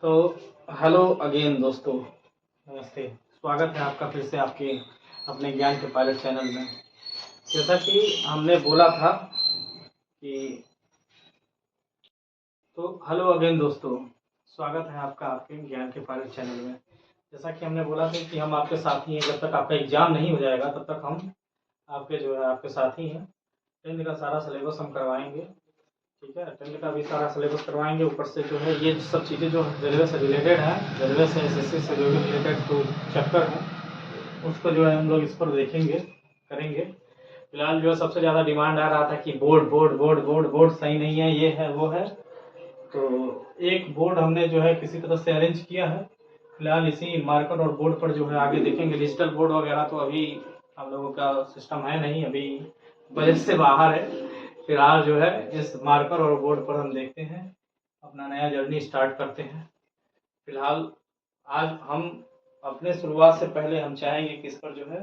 तो hello again दोस्तों, नमस्ते। स्वागत है आपका फिर से आपके अपने ज्ञान के पायलट चैनल में। जैसा कि हमने बोला था कि हेलो अगेन दोस्तों, स्वागत है आपका आपके ज्ञान के पायलट चैनल में। जैसा कि हमने बोला था कि हम आपके साथ ही हैं, जब तक आपका एग्ज़ाम नहीं हो जाएगा तब तक हम आपके जो है आपके साथ ही हैं। 10th का सारा सिलेबस हम करवाएंगे, ठीक है। 10th का भी सारा सिलेबस करवाएंगे। ऊपर से जो है ये सब चीज़ें जो रेलवे से रिलेटेड हैं, रेलवे से एसएससी से जो भी रिलेटेड जो चैप्टर हैं उसको जो है हम लोग इस पर देखेंगे, करेंगे। फिलहाल जो है सबसे ज़्यादा डिमांड आ रहा था कि board board board board board सही नहीं है, ये है वो है। तो एक बोर्ड हमने जो है किसी तरह से अरेंज किया है। फिलहाल इसी मार्कर और बोर्ड पर जो है आगे देखेंगे। डिजिटल बोर्ड वगैरह तो अभी हम लोगों का सिस्टम है नहीं, अभी बजट से बाहर है। फिलहाल जो है इस मार्कर और बोर्ड पर हम देखते हैं, अपना नया जर्नी स्टार्ट करते हैं। फिलहाल आज हम अपने शुरुआत से पहले हम चाहेंगे कि इस पर जो है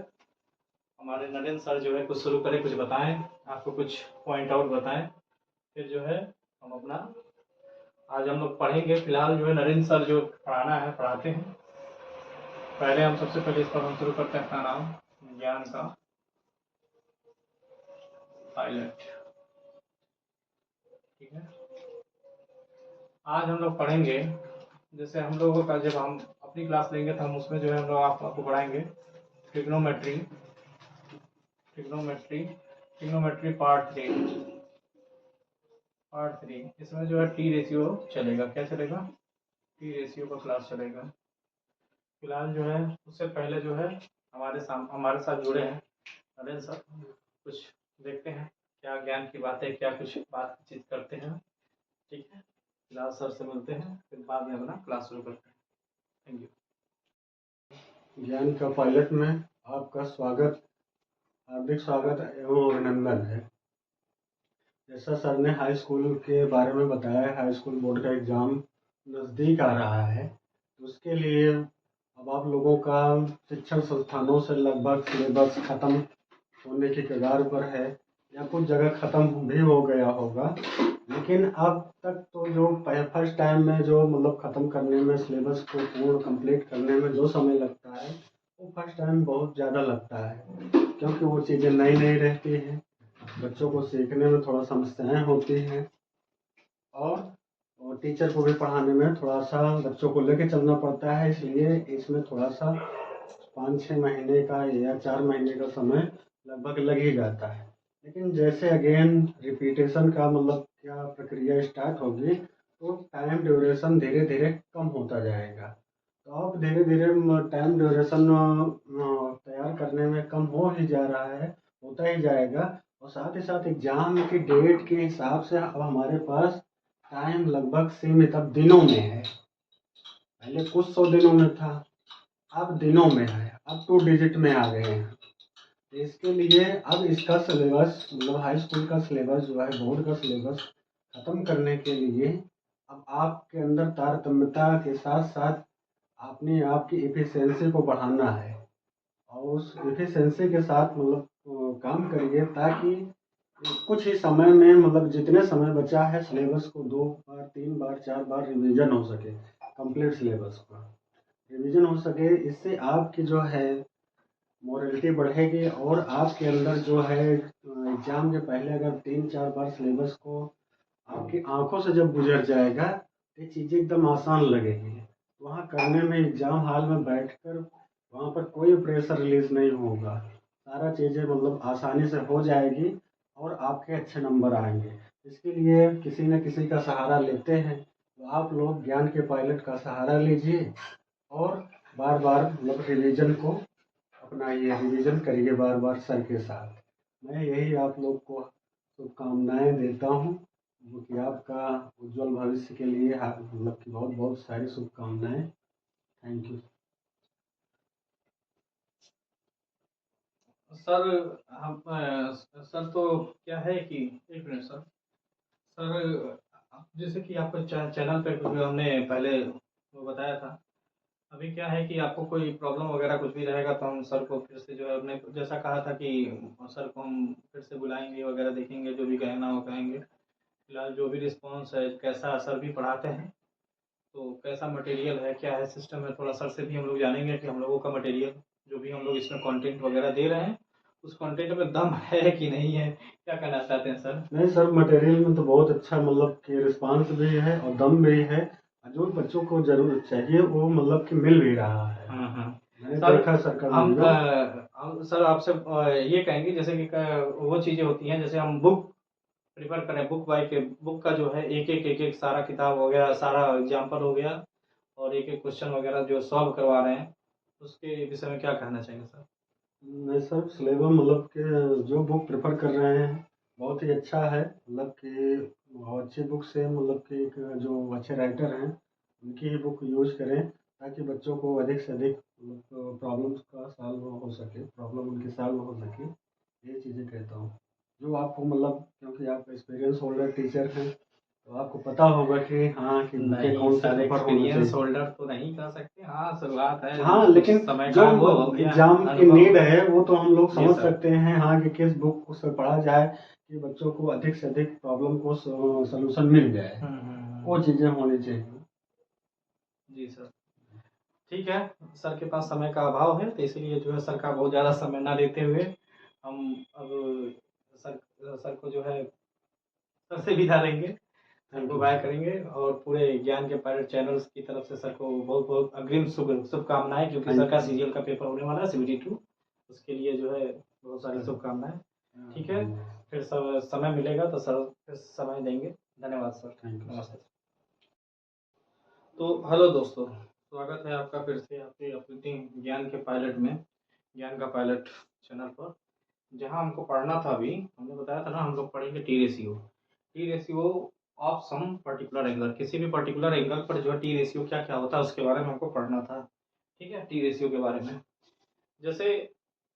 हमारे नरेंद्र सर जो है कुछ शुरू करें, कुछ बताएं, आपको कुछ पॉइंट आउट बताएं। फिर जो है हम अपना आज हम लोग पढ़ेंगे। फिलहाल जो है नरेंद्र सर जो पढ़ाना है पढ़ाते हैं। पहले हम सबसे पहले इस पर हम शुरू करते हैं अपना नाम ज्ञान का पायलट, ठीक है। आज हम लोग पढ़ेंगे, जैसे हम लोगों का जब हम अपनी क्लास लेंगे तो हम उसमें जो है हम लोग आपको पढ़ाएंगे ट्रिग्नोमेट्री, ट्रिग्नोमेट्री ट्रिग्नोमेट्री पार्ट 3। इसमें जो है टी रेशियो चलेगा। क्या चलेगा? टी रेशियो का क्लास चलेगा। फिलहाल जो है उससे पहले जो है हमारे साथ जुड़े हैं नरेंद्र सर। कुछ देखते हैं क्या ज्ञान की बातें, क्या कुछ बातचीत करते हैं, ठीक है। फिलहाल सर से मिलते हैं, फिर बाद में अपना क्लास शुरू करते हैं। Thank you. ज्ञान का पायलट में आपका स्वागत, हार्दिक स्वागत एवं अभिनंदन है। जैसा सर ने हाई स्कूल के बारे में बताया, हाई स्कूल बोर्ड का एग्ज़ाम नज़दीक आ रहा है, तो उसके लिए अब आप लोगों का शिक्षण संस्थानों से लगभग सिलेबस ख़त्म होने की कगार पर है, या कुछ जगह ख़त्म भी हो गया होगा। लेकिन अब तक तो जो फर्स्ट टाइम में जो मतलब ख़त्म करने में, सिलेबस को पूर्ण कंप्लीट करने में जो समय लगता है, वो फर्स्ट टाइम बहुत ज़्यादा लगता है, क्योंकि वो चीज़ें नई नई रहती हैं, बच्चों को सीखने में थोड़ा समस्याएं होती हैं, और टीचर को भी पढ़ाने में थोड़ा सा बच्चों को लेके चलना पड़ता है। इसलिए इसमें थोड़ा सा 5-6 महीने का या 4 महीने का समय लगभग लग ही जाता है। लेकिन जैसे अगेन रिपीटेशन का मतलब क्या प्रक्रिया स्टार्ट होगी, तो टाइम ड्यूरेशन धीरे धीरे कम होता जाएगा। तो अब धीरे धीरे टाइम ड्यूरेशन तैयार करने में कम हो ही जा रहा है, होता ही जाएगा। और साथ ही साथ एग्जाम की डेट के हिसाब से अब हमारे पास टाइम लगभग सीमित अब दिनों में है। पहले कुछ 100 दिनों में था, अब दिनों में है, अब 2 डिजिट में आ गए हैं। तो इसके लिए अब इसका सिलेबस मतलब हाई स्कूल का सिलेबस जो है, बोर्ड का सिलेबस ख़त्म करने के लिए अब आपके अंदर तारतम्यता के साथ साथ अपनी आपकी एफिशिएंसी को बढ़ाना है। और उस एफिशिएंसी के साथ मतलब काम करिए, ताकि कुछ ही समय में मतलब जितने समय बचा है सिलेबस को 2 बार 3 बार 4 बार रिवीजन हो सके, कंप्लीट सिलेबस का रिवीजन हो सके। इससे आपकी जो है मोरलिटी बढ़ेगी, और आपके अंदर जो है एग्ज़ाम के पहले अगर 3-4 बार सिलेबस को आपकी आंखों से जब गुजर जाएगा, तो ये चीज़ें एकदम आसान लगेगी। वहाँ करने में, एग्ज़ाम हॉल में बैठकर वहाँ पर कोई प्रेशर रिलीज़ नहीं होगा, सारा चीज़ें मतलब आसानी से हो जाएगी और आपके अच्छे नंबर आएंगे। इसके लिए किसी न किसी का सहारा लेते हैं, तो आप लोग ज्ञान के पायलट का सहारा लीजिए और बार बार मतलब रिवीजन को अपनाइए, रिवीजन करिए बार बार सर के साथ। मैं यही आप लोग को शुभकामनाएं देता हूँ, जो कि आपका उज्जवल भविष्य के लिए मतलब कि बहुत बहुत सारी शुभकामनाएं। Thank you. सर हम सर तो क्या है कि एक मिनट सर। सर जैसे कि आपको चैनल पे हमने पहले वो बताया था, अभी क्या है कि आपको कोई प्रॉब्लम वगैरह कुछ भी रहेगा तो हम सर को फिर से जो है हमने जैसा कहा था कि सर को हम फिर से बुलाएंगे वगैरह, देखेंगे जो भी कहना हो कहेंगे। फिलहाल जो भी रिस्पॉन्स है कैसा, सर भी पढ़ाते हैं तो कैसा मटेरियल है, क्या है सिस्टम है, थोड़ा सर से भी हम लोग जानेंगे कि हम लोगों का मटेरियल जो भी हम लोग इसमें कंटेंट वगैरह दे रहे हैं उस कंटेंट में दम है कि नहीं है, क्या कहना चाहते हैं सर? नहीं सर, मटेरियल में तो बहुत अच्छा मतलब कि रिस्पांस भी है और दम भी है। जो बच्चों को ज़रूरत चाहिए वो मतलब कि मिल भी रहा है। हाँ हाँ मैंने सर, देखा सर का हम वीडियो। हम सर आपसे ये कहेंगे जैसे कि वो चीज़ें होती हैं जैसे हम बुक प्रिफर करें, बुक बाय के बुक का जो है एक एक सारा किताब वगैरह सारा एग्जाम्पल हो गया और एक एक क्वेश्चन वगैरह जो सॉल्व करवा रहे हैं उसके विषय में क्या कहना चाहिए सर? नहीं सर, सिलेबस मतलब कि जो बुक प्रेफर कर रहे हैं बहुत ही अच्छा है। मतलब कि बहुत अच्छी बुक से मतलब कि एक जो अच्छे राइटर हैं उनकी ही बुक यूज़ करें ताकि बच्चों को अधिक से अधिक मतलब प्रॉब्लम्स का सॉल्व हो सके, प्रॉब्लम उनकी सॉल्व हो सके। ये चीज़ें कहता हूँ जो आपको मतलब, क्योंकि आप एक्सपीरियंस होल्डर टीचर हैं तो आपको पता होगा कि हाँ कि बुकें नहीं कौन सी सर, प्रेफर होना एक्सपीरियंस चाहिए। होल्डर तो नहीं कह सकते, हाँ शुरुआत है, हाँ, कुछ लेकिन समय जो का वो हो गया एग्ज़ाम की अनुभव। नीड है, वो तो हम लोग जी समझ सर। सकते हैं हाँ, कि किस बुक से पढ़ा जाए कि बच्चों को अधिक से अधिक प्रॉब्लम को सॉल्यूशन मिल जाए। वो हम्म। चीज़ें होनी चाहिए। जी सर। ठीक है, सर के पास समय का अभाव है तो इसीलिए जो है सर का बहुत ज़्यादा समय ना लेते हुए हम अब सर सर को जो है सर से विदा लेंगे, सर थैंक को यू बाय सर। करेंगे और पूरे ज्ञान के पायलट चैनल्स की तरफ से सर को बहुत बहुत अग्रिम शुभकामनाएं, क्योंकि सर थैंक का यू। सीजीएल का पेपर होने वाला है CBT 2, उसके लिए जो है बहुत सारी शुभकामनाएं। ठीक है, फिर सब समय मिलेगा तो सर फिर समय देंगे। धन्यवाद सर। Thank you sir. नमस्ते। तो हेलो दोस्तों, स्वागत है आपका फिर से आपके अपनी ज्ञान के पायलट में, ज्ञान का पायलट चैनल पर, जहां हमको पढ़ना था। अभी हमने बताया था ना हम लोग पढ़ेंगे T ratio of some particular angle, किसी भी पर्टिकुलर एंगल पर जो टी रेशियो क्या क्या होता है उसके बारे में हमको पढ़ना था। ठीक है, टी रेशियो के बारे में जैसे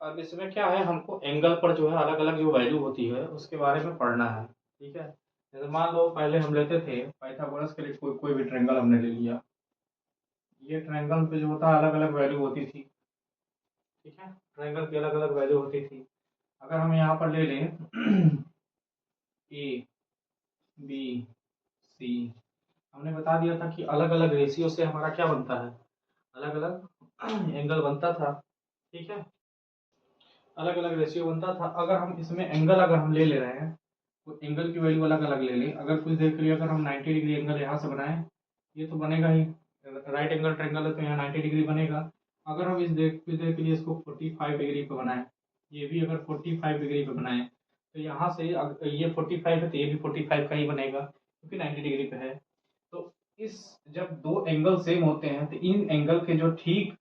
अब इसमें क्या है, हमको एंगल पर जो है अलग अलग जो वैल्यू होती है उसके बारे में पढ़ना है। ठीक है, जैसे मान लो पहले हम लेते थे पाइथागोरस के लिए कोई भी ट्रायंगल हमने ले लिया, ये ट्रायंगल पे जो होता है अलग अलग वैल्यू होती थी। ठीक है, ट्रायंगल की अलग अलग वैल्यू होती थी। अगर हम यहाँ पर ले लें ए बी सी, हमने बता दिया था कि अलग अलग रेशियो से हमारा क्या बनता है, अलग अलग एंगल बनता था। ठीक है, अलग अलग रेशियो बनता था। अगर हम इसमें एंगल अगर हम ले रहे हैं तो एंगल की वैल्यू अलग अलग ले लें। अगर कुछ देर के लिए अगर हम 90 डिग्री एंगल यहाँ से बनाएं, ये तो बनेगा ही, राइट एंगल ट्रायंगल है तो यहाँ 90 डिग्री बनेगा। अगर हम कुछ देर के लिए इसको 45 डिग्री पे बनाएं, ये भी अगर 45 डिग्री पे बनाएं तो यहाँ से ये 45 है तो ये भी 45 का ही बनेगा क्योंकि 90 डिग्री पे है। तो इस जब दो एंगल सेम होते हैं तो इन एंगल के जो ठीक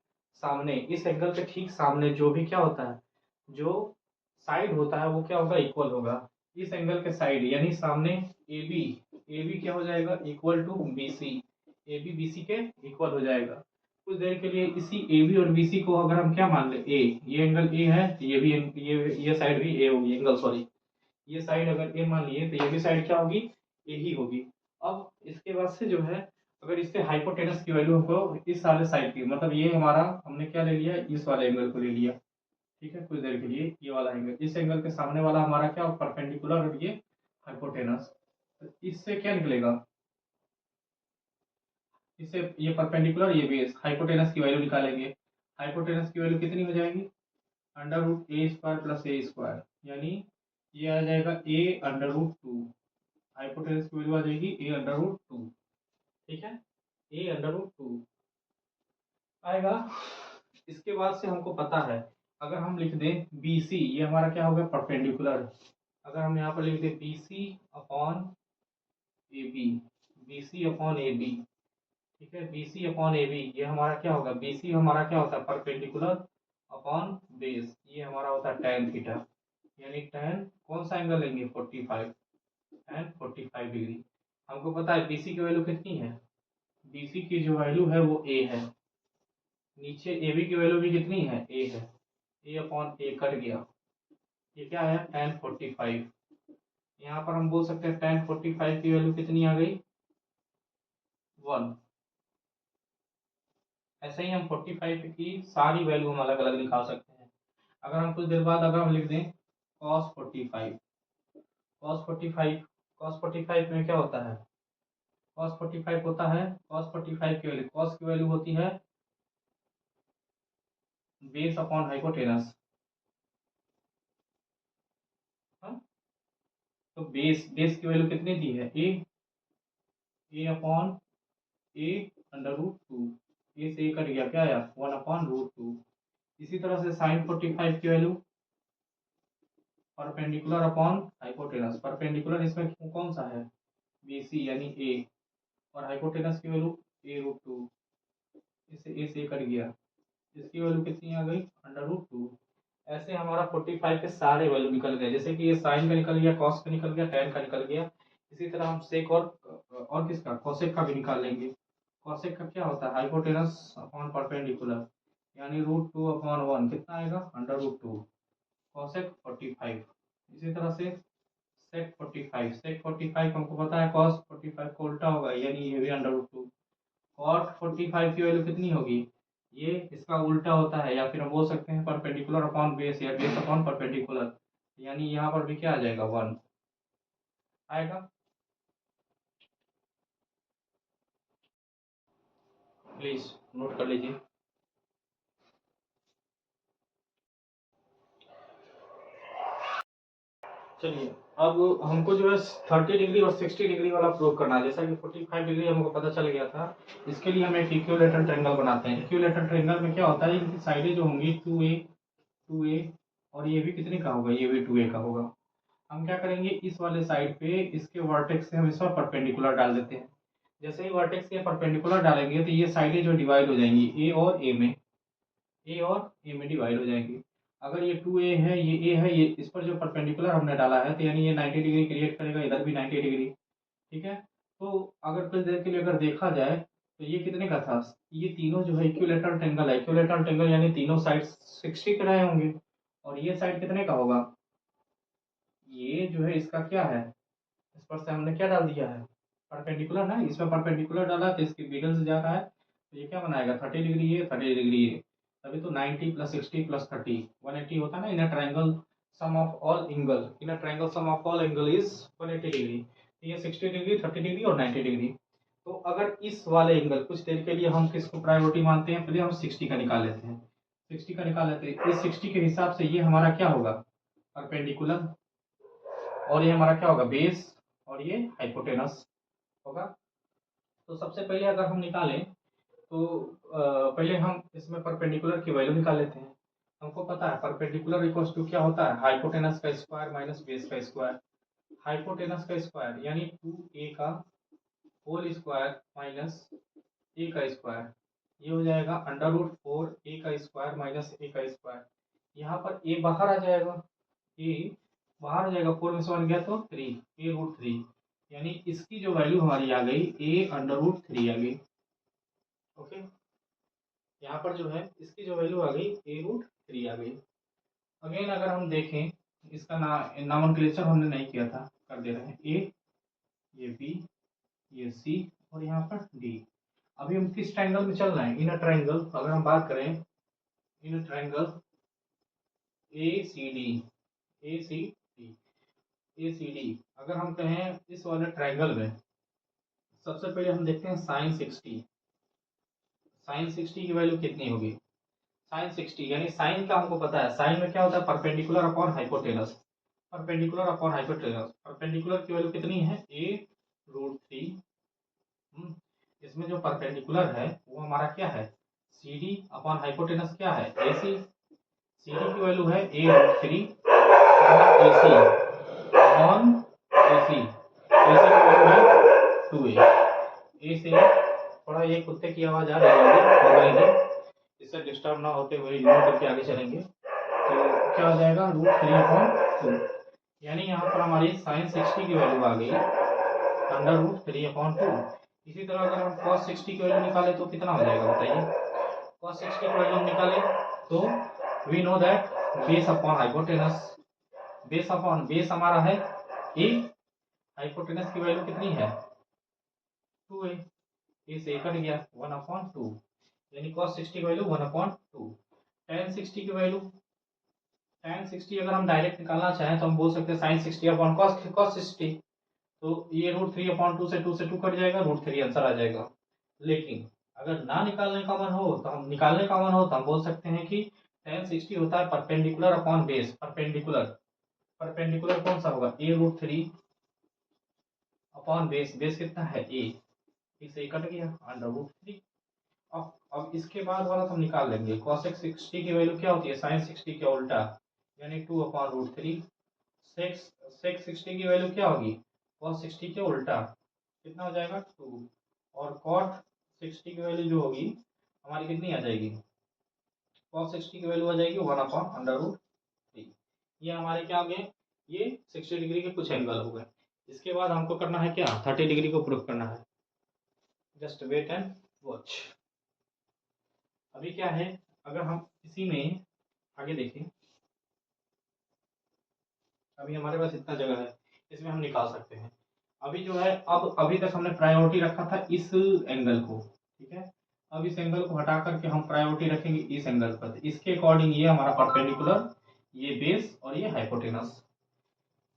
सामने, इस एंगल के ठीक सामने जो भी क्या होता है, जो साइड होता है वो क्या होगा, इक्वल होगा। इस एंगल के साइड यानी सामने ए बी, ए बी क्या हो जाएगा, equal to B C, A B B C के इक्वल हो जाएगा। कुछ देर के लिए इसी ए बी और बी सी को अगर हम क्या मान ले, ए, ये एंगल ए है तो ये भी ये साइड भी ए होगी, एंगल सॉरी, ये साइड अगर ए मान लिए तो ये भी साइड क्या होगी, ए ही होगी। अब इसके बाद से जो है अगर इससे हाइपोटेनस की वैल्यू हमको इस वाले साइड की, मतलब ये हमारा हमने क्या ले लिया, इस वाले एंगल को ले लिया। ठीक है, कुछ देर के लिए ये वाला एंगल, इस एंगल के सामने वाला हमारा क्या परपेंडिकुलर और ये हाइपोटेनस, तो इससे क्या निकलेगा, इससे ये परपेंडिकुलर ये बेस, हाइपोटेनस की वैल्यू निकालेंगे। हाइपोटेनस की वैल्यू कितनी हो जाएगी, √a² प्लस a², यानी ये आ जाएगा a√2, हाइपोटेनस की वैल्यू आ जाएगी a√2। ठीक है, a√2 आएगा। इसके बाद से हमको पता है, अगर हम लिख दें बी सी, ये हमारा क्या होगा, परपेंडिकुलर। अगर हम यहाँ पर लिख दें B C upon A B, B C upon A B, ठीक है, B C upon A B, ये हमारा क्या होगा, बी सी हमारा क्या होता है, परपेंडिकुलर अपॉन बेस, ये हमारा होता है tan थीटा, यानी tan कौन सा एंगल लेंगे, 45, tan 45 डिग्री। हमको पता है बी सी की वैल्यू कितनी है, बी सी की जो वैल्यू है वो ए है, नीचे ए बी की वैल्यू भी कितनी है, ए है, ए अपॉन ए कट गया, ये क्या है tan 45। यहाँ पर हम बोल सकते हैं tan 45 की वैल्यू कितनी आ गई, 1। ऐसे ही हम 45 की सारी वैल्यू हम अलग अलग निकाल सकते हैं। अगर हम कुछ देर बाद अगर हम लिख दें cos 45, cos 45, cos 45 में क्या होता है, कॉस 45 होता है, कॉस 45 की वैल्यू, कॉस की वैल्यू होती है बेस अपॉन हाइपोटेनस। हाँ, तो बेस बेस की वैल्यू कितनी दी है, ए upon A under root two, ए से कट गया, क्या आया 1/√2। इसी तरह से साइन 45 की value perpendicular upon hypotenuse, perpendicular इसमें कौन सा है, बी सी यानी ए, और हाइपोटेनस की वैल्यू a√2, इसे ए से कट गया, इसकी वैल्यू कितनी आ गई √2। ऐसे हमारा 45 के सारे वैल्यू निकल गए, जैसे कि ये साइन का निकल गया, कॉस का निकल गया, टेन का निकल गया। इसी तरह हम सेक और किसका, कोसेक का भी निकाल लेंगे। कोसेक का क्या होता है, हाइपोटेनस अपॉन परपेंडिकुलर, यानी √2/1 कितना आएगा √2 कोसेक 45। इसी तरह से सेक 45 हमको पता है कॉस 45 को उल्टा होगा, यानी ये भी √2। कॉट 45 की वैल्यू कितनी होगी, ये इसका उल्टा होता है, या फिर हम बोल सकते हैं परपेंडिकुलर अपॉन बेस या बेस अपॉन परपेंडिकुलर, यानी यहाँ पर भी क्या आ जाएगा 1 आएगा। प्लीज नोट कर लीजिए। चलिए, अब हमको जो है 30 डिग्री और 60 डिग्री वाला प्रूव करना है। जैसा कि 45 डिग्री हमको पता चल गया था, इसके लिए हम एक इक्विलेटरल ट्रायंगल बनाते हैं। इक्विलेटरल ट्रायंगल में क्या होता है, इनकी साइडें जो होंगी 2a और ये भी कितने का होगा, ये भी 2a का होगा। हम क्या करेंगे, इस वाले साइड पे इसके वर्टेक्स से हम इस पर परपेंडिकुलर डाल देते हैं। जैसे ही वर्टेक्स के परपेंडिकुलर डालेंगे तो ये साइडें जो डिवाइड हो जाएंगी ए और ए में डिवाइड हो जाएंगी। अगर ये 2a है, ये a है, ये इस पर जो परपेंडिकुलर हमने डाला है, तो यानी ये 90 डिग्री क्रिएट करेगा, इधर भी 90 डिग्री। ठीक है, तो अगर कुछ देर के लिए अगर देखा जाए तो ये कितने का था, ये तीनों जो है इक्विलेटरल ट्रायंगल है, इक्विलेटरल ट्रायंगल यानी तीनों साइड 60 के रहे होंगे, और ये साइड कितने का होगा, ये जो है इसका क्या है, इस पर से हमने क्या डाल दिया है परपेंडिकुलर ना, इसमें परपेंडिकुलर डाला तो इसके मिडल से जा रहा है, तो ये क्या बनाएगा 30 डिग्री ये 30 डिग्री ये, तभी तो 90 + 60 + 30 180 होता है ना। In a triangle sum of all angle, in a triangle sum of all angle is 180 degree. तो ये 60 डिग्री 30 डिग्री और 90 डिग्री। तो अगर इस वाले एंगल कुछ देर के लिए हम किसको प्रायोरिटी मानते हैं, पहले हम 60 का निकाल लेते हैं, 60 का निकाल लेते हैं। इस 60 के हिसाब से ये हमारा क्या होगा परपेंडिकुलर, और ये हमारा क्या होगा बेस, और ये हाइपोटेनस होगा। तो सबसे पहले अगर हम निकालें तो पहले हम इसमें परपेंडिकुलर की वैल्यू निकाल लेते हैं। हमको पता है परपेंडिकुलर इक्वल्स टू क्या होता है, हाइपोटेनस का स्क्वायर माइनस बेस का स्क्वायर। हाइपोटेनस का स्क्वायर यानी 2a का होल स्क्वायर माइनस a का स्क्वायर, ये हो जाएगा √4 a का स्क्वायर माइनस a का स्क्वायर। यहाँ पर a बाहर आ जाएगा, a बाहर हो जाएगा, 4 में से 1 गया तो 3, a√3, यानी इसकी जो वैल्यू हमारी आ गई a√3 आ गई। ओके, यहाँ पर जो है इसकी जो वैल्यू आ गई a√3 आ गई। अगेन अगर हम देखें, इसका नामनक्लेचर हमने नहीं किया था, कर दे रहे हैं a, ये b, ये c और यहाँ पर d। अभी हम किस ट्रायंगल में चल रहे हैं, इन अ ट्रायंगल। अगर हम बात करें इन अ ट्रायंगल ACD, अगर हम कहें इस वाले ट्रायंगल में, सबसे पहले हम देखते हैं साइन 60 की वैल्यू कितनी होगी। साइन 60 यानी साइन का हमको पता है, साइन में क्या होता है perpendicular upon hypotenuse, perpendicular upon hypotenuse. Perpendicular की वैल्यू कितनी है a√3। इसमें जो परपेंडिकुलर है वो हमारा क्या है CD अपॉन हाइपोटेनस क्या है AC। CD की वैल्यू है a√3 AC upon AC, AC की वैल्यू है 2a। ए से थोड़ा ये कुत्ते की आवाज़ आ रही है, इससे डिस्टर्ब ना होते हुए इग्नोर करके आगे चलेंगे। तो क्या हो जाएगा √3/2, यानी यहाँ पर हमारी साइन 60 की वैल्यू आ गई √3/2। इसी तरह अगर हम cos 60 की वैल्यू निकाले तो कितना हो जाएगा बताइए, cos 60 की वैल्यू हम निकाले तो we know that base upon hypotenuse, base हमारा है a, हाइपोटेनस की वैल्यू कितनी है 2a, a से कट गया 1/2, यानी cos 60 की वैल्यू 1/2। tan 60 की वैल्यू, tan 60 अगर हम डायरेक्ट निकालना चाहें तो हम बोल सकते हैं sin 60/cos 60। तो ये √3/2 से 2 से 2 कट जाएगा, √3 आंसर आ जाएगा। लेकिन अगर ना निकालने का मन हो तो हम बोल सकते हैं कि tan 60 होता है परपेंडिकुलर अपॉन बेस। परपेंडिकुलर कौन सा होगा, a√3 अपॉन बेस। बेस कितना है a, इसे कट गया √3। अब इसके बाद वाला हम निकाल लेंगे। cosec 60 की वैल्यू क्या होती है, sin 60 का उल्टा, यानी 2/√3। sec 60 की वैल्यू क्या होगी, cos 60 के उल्टा, कितना हो जाएगा 2। और cot 60 की वैल्यू जो होगी हमारी कितनी आ जाएगी, cos 60 की वैल्यू आ जाएगी 1/√3। ये हमारे क्या हो गए, ये 60 डिग्री के कुछ एंगल हो गए। इसके बाद हमको करना है क्या, 30 डिग्री को प्रूफ करना है। Just wait and watch. अभी क्या है, अगर हम इसी में आगे देखें, अभी हमारे पास इतना जगह है, इसमें हम निकाल सकते हैं। अभी जो है, अब अभी तक हमने प्रायोरिटी रखा था इस एंगल को, ठीक है। अब इस एंगल को हटा करके हम प्रायोरिटी रखेंगे इस एंगल पर। इसके अकॉर्डिंग ये हमारा परपेंडिकुलर, ये बेस और ये हाइपोटेनस।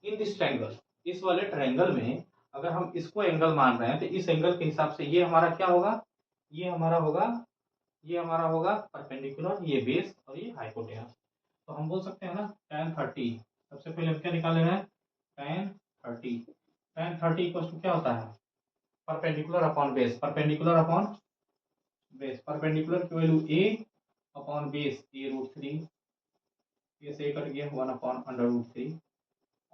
इन दिस ट्रायंगल, इस वाले ट्रायंगल में अगर हम इसको एंगल मान रहे हैं तो इस एंगल के हिसाब से ये हमारा क्या होगा, ये हमारा होगा, ये हमारा होगा परपेंडिकुलर, ये बेस और ये हाइपोटेनस। तो हम बोल सकते हैं ना tan 30, सबसे पहले हम क्या निकाल ले रहे हैं, tan 30। tan 30 इक्वल टू क्या होता है, perpendicular upon base. Perpendicular upon base, perpendicular की value a upon base a√3, ये से कट गया 1/√3।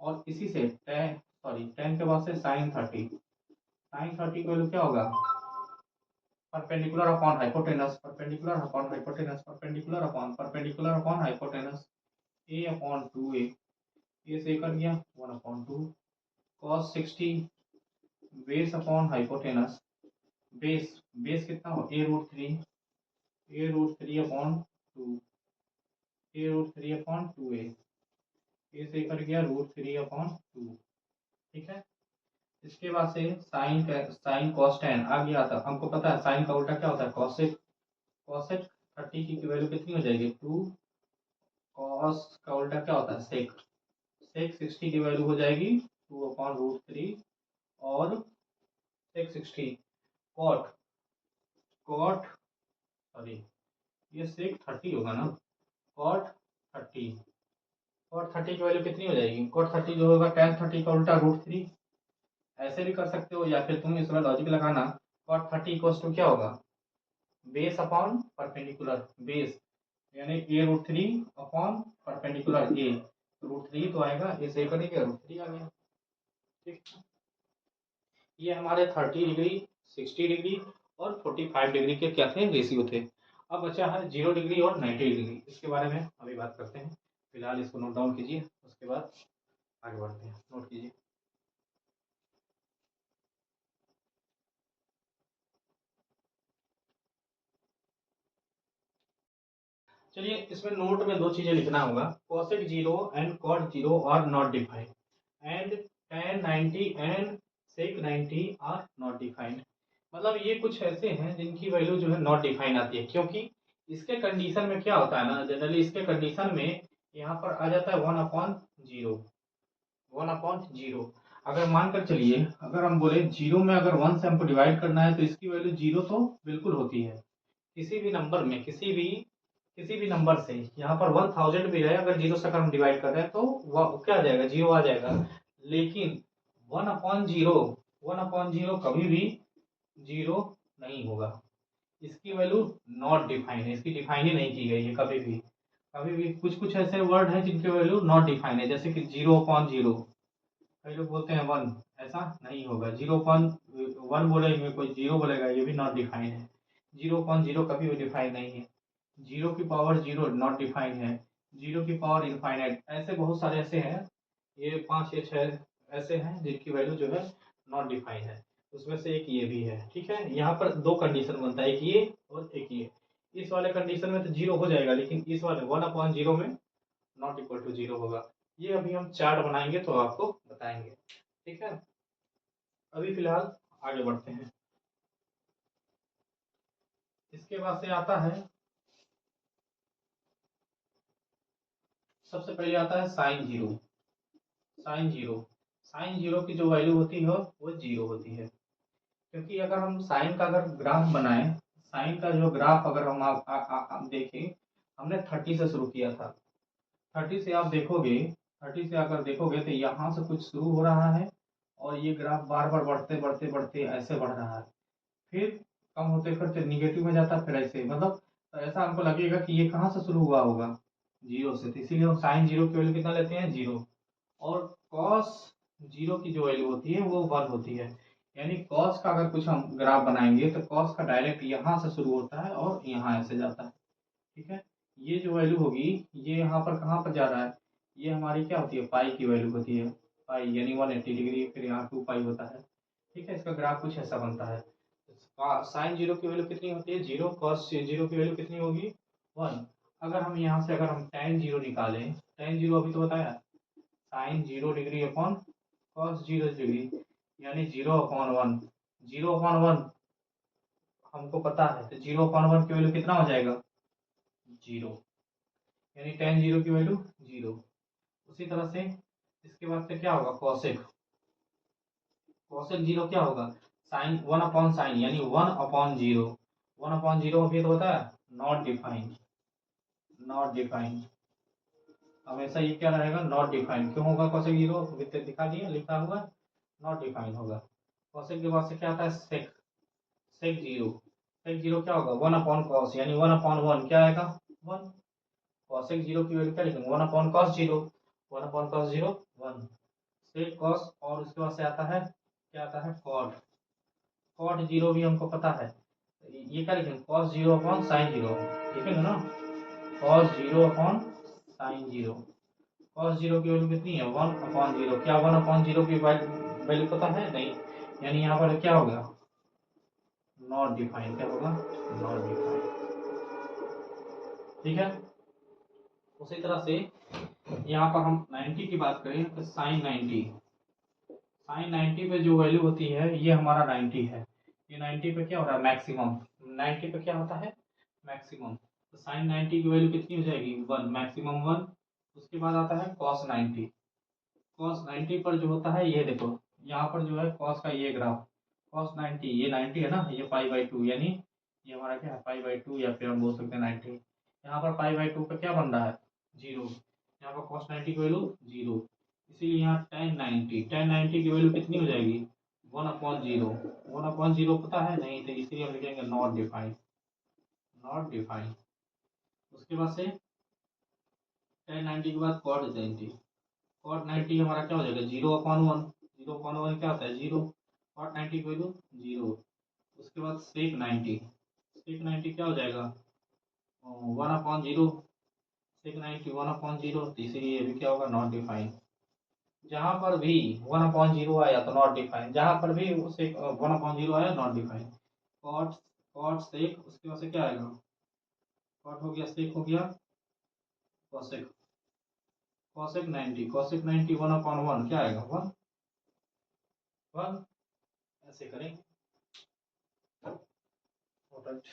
और इसी से tan के बाद से sin 30, sin 30 की वैल्यू क्या होगा, perpendicular upon hypotenuse, perpendicular upon hypotenuse, a/2a, ये से कट गया 1/2। cos 60 base upon hypotenuse, base कितना हो, a√3/2, a√3/2a, ये से कट गया √3/2, ठीक है। इसके बाद से साइन cos tan आ गया था, हमको पता है साइन का उल्टा क्या होता है, cosec 30 की वैल्यू कितनी हो जाएगी 2, cos का उल्टा क्या होता है sec 60 की वैल्यू हो जाएगी 2/√3। और sec 60 cot cot सॉरी ये sec 30 होगा ना, cot 30, cot 30 की वैल्यू कितनी हो जाएगी, cot 30 जो होगा tan 30 का उल्टा √3। ऐसे भी कर सकते हो, या फिर तुम इसमें लॉजिक लगाना, cot 30 इक्वल्स टू क्या होगा, बेस अपॉन परपेंडिकुलर, बेस यानी a√3 अपॉन परपेंडिकुलर a, √3 तो आएगा, इसे करेंगे √3 आ गया, ठीक। ये हमारे 30 डिग्री, 60 डिग्री और 45 डिग्री के क्या थे, रेशियो थे। अब बचा है 0 डिग्री और 90 डिग्री, इसके बारे में अभी बात करते हैं। फिलहाल इसको नोट डाउन कीजिए, उसके बाद आगे बढ़ते हैं, नोट कीजिए। चलिए, इसमें नोट में दो चीजें लिखना होगा, cosec 0 and cot 0 are not defined, and tan 90 and sec 90 are not defined. मतलब ये कुछ ऐसे हैं जिनकी वैल्यू जो है नॉट डिफाइन आती है, क्योंकि इसके कंडीशन में क्या होता है ना, जनरली इसके कंडीशन में यहाँ पर आ जाता है 1/0, 1/0। अगर मानकर चलिए, अगर हम बोले जीरो में अगर 1 से हमको डिवाइड करना है तो इसकी वैल्यू 0 तो बिल्कुल होती है। किसी भी नंबर में, किसी भी नंबर से, यहाँ पर 1000 भी रहे, अगर 0 से अगर हम डिवाइड कर रहे हैं तो वह क्या आ जाएगा, 0 आ जाएगा। लेकिन 1/0, 1/0 कभी भी 0 नहीं होगा। इसकी वैल्यू नॉट डिफाइन है, इसकी डिफाइन ही नहीं की गई है कभी भी। कभी भी कुछ कुछ ऐसे वर्ड हैं जिनकी वैल्यू नॉट डिफाइन है, जैसे कि 0/0, कई लोग बोलते हैं 1, ऐसा नहीं होगा। 0/1 बोलेंगे, कोई 0 बोलेगा, ये भी नॉट डिफाइन है। 0/0 कभी भी डिफाइन नहीं है। 0 की पावर 0 नॉट डिफाइन है। 0 की पावर इनफाइनाइट, ऐसे बहुत सारे ऐसे हैं, ये 5 या 6 ऐसे हैं जिनकी वैल्यू जो है नॉट डिफाइन है। उसमें से एक ये भी है, ठीक है। यहाँ पर दो कंडीशन बनता है, एक ये और एक ये। इस वाले कंडीशन में तो 0 हो जाएगा, लेकिन इस वाले 1/0 में नॉट इक्वल टू 0 होगा। ये अभी हम चार्ट बनाएंगे तो आपको बताएंगे, ठीक है। अभी फिलहाल आगे बढ़ते हैं। इसके बाद से आता है, सबसे पहले आता है sine zero. Sine zero sine zero की जो वैल्यू होती है वो जीरो होती है, क्योंकि अगर हम साइन का अगर ग्राफ बनाएं, साइन का जो ग्राफ अगर हम आप देखें, हमने 30 से शुरू किया था। 30 से आप देखोगे, 30 से अगर देखोगे तो यहाँ से कुछ शुरू हो रहा है और ये ग्राफ बार बार बढ़ते बढ़ते बढ़ते ऐसे बढ़ रहा है, फिर कम होते फिर निगेटिव में जाता, फिर ऐसे मतलब तो ऐसा हमको लगेगा कि ये कहाँ से शुरू हुआ होगा, जीरो से। तो इसीलिए हम साइन जीरो की वैल्यू कितना लेते हैं, जीरो। और कॉस जीरो की जो वैल्यू होती है वो 1 होती है। यानी कॉस का अगर कुछ हम ग्राफ बनाएंगे तो कॉस का डायरेक्ट यहाँ से शुरू होता है और यहाँ ऐसे जाता है। ठीक है, ये जो वैल्यू होगी ये यहाँ पर कहाँ पर जा रहा है, ये हमारी क्या होती है, पाई की वैल्यू होती है, पाई यानी 180 डिग्री, फिर यहाँ 2 पाई होता है। ठीक है, इसका ग्राफ कुछ ऐसा बनता है। साइन जीरो की वैल्यू कितनी होती है, जीरो। कॉस जीरो की वैल्यू कितनी होगी, 1। अगर हम यहाँ से अगर हम tan जीरो निकालें, tan जीरो अभी तो बताया, sine zero degree upon cos zero degree, यानी 0/1। 0/1 हमको पता है, तो 0/1 की वैल्यू कितना हो जाएगा, जीरो। यानी tan जीरो की वैल्यू जीरो। उसी तरह से इसके बाद से क्या होगा, कॉसेक। कॉसेक जीरो क्या होगा, साइन 1/sin, यानी 1/0। 1/0 अभी तो बताया, नॉट डिफाइंड। नॉट डिफाइंड, हमेशा ये क्या रहेगा, नॉट डिफाइंड। क्यों होगा कॉसेक जीरो, दिखा दिया, लिखा हुआ, नॉट डिफाइंड होगा। कॉसेक के बाद से क्या आता है, सेक। सेक जीरो। सेक जीरो क्या होगा, 1/cos, यानी 1/1 क्या आएगा, 1। कॉसेक जीरो की वैल्यू क्या लिखेंगे, 1/cos जीरो। 1/cos zero 1। सेक कॉस, और उसके बाद से आता है क्या आता है, कॉट। कॉट जीरो भी हमको पता है, ये क्या लिखेंगे, cos zero upon sine zero लिखेंगे ना, cos zero upon sine zero. Cos zero की वैल्यू कितनी है, 1/0। क्या 1/0 की वैल्यू पता है, नहीं। यानी यहाँ पर क्या होगा, नॉट डिफाइंड। क्या होगा, नॉट डिफाइंड। ठीक है, उसी तरह से यहाँ पर हम 90 की बात करें तो साइन 90। साइन 90 पे जो वैल्यू होती है ये हमारा 90 है। ये 90 पे क्या हो रहा है, मैक्सिमम। 90 पे क्या होता है, मैक्सिमम। तो साइन 90 की वैल्यू कितनी हो जाएगी, 1, मैक्सिमम 1। उसके बाद आता है कॉस 90। कॉस 90 पर जो होता है, ये देखो यहाँ पर जो है कॉस का ये ग्राफ, कॉस 90, ये 90 है ना, ये π/2, यानी ये हमारा क्या है, π/2, या फिर हम बोल सकते हैं 90। यहाँ पर π/2 पे क्या बन रहा है, जीरो। यहाँ पर कॉस 90 की वैल्यू जीरो, इसीलिए यहाँ tan 90 की वैल्यू कितनी हो जाएगी, 1/0। 1/0 पता है, नहीं, तो इसीलिए हम लिखेंगे नॉट डिफाइंड। Not defined. उसके बाद से tan 90 के बाद cot 90। कॉट 90 हमारा क्या हो जाएगा, 0/1। 0/1 क्या होता है, जीरो। कॉट 90 की वैल्यू जीरो। उसके बाद सेक 90। सेक 90 क्या हो जाएगा, 1/0। सेक 90 1/0, तो इसीलिए ये भी क्या होगा, नॉट डिफाइंड। जहाँ पर भी 1/0 आया तो नॉट डिफाइंड, जहाँ पर भी उसे 1/0 आया, not defined. Cot, cot sec, उसके बाद से क्या आएगा, कॉट हो गया, सेक हो गया, कॉसेक। कॉसेक 90, कॉसेक 90 1/1 क्या आएगा, 1। 1 ऐसे करेंगे। Alright.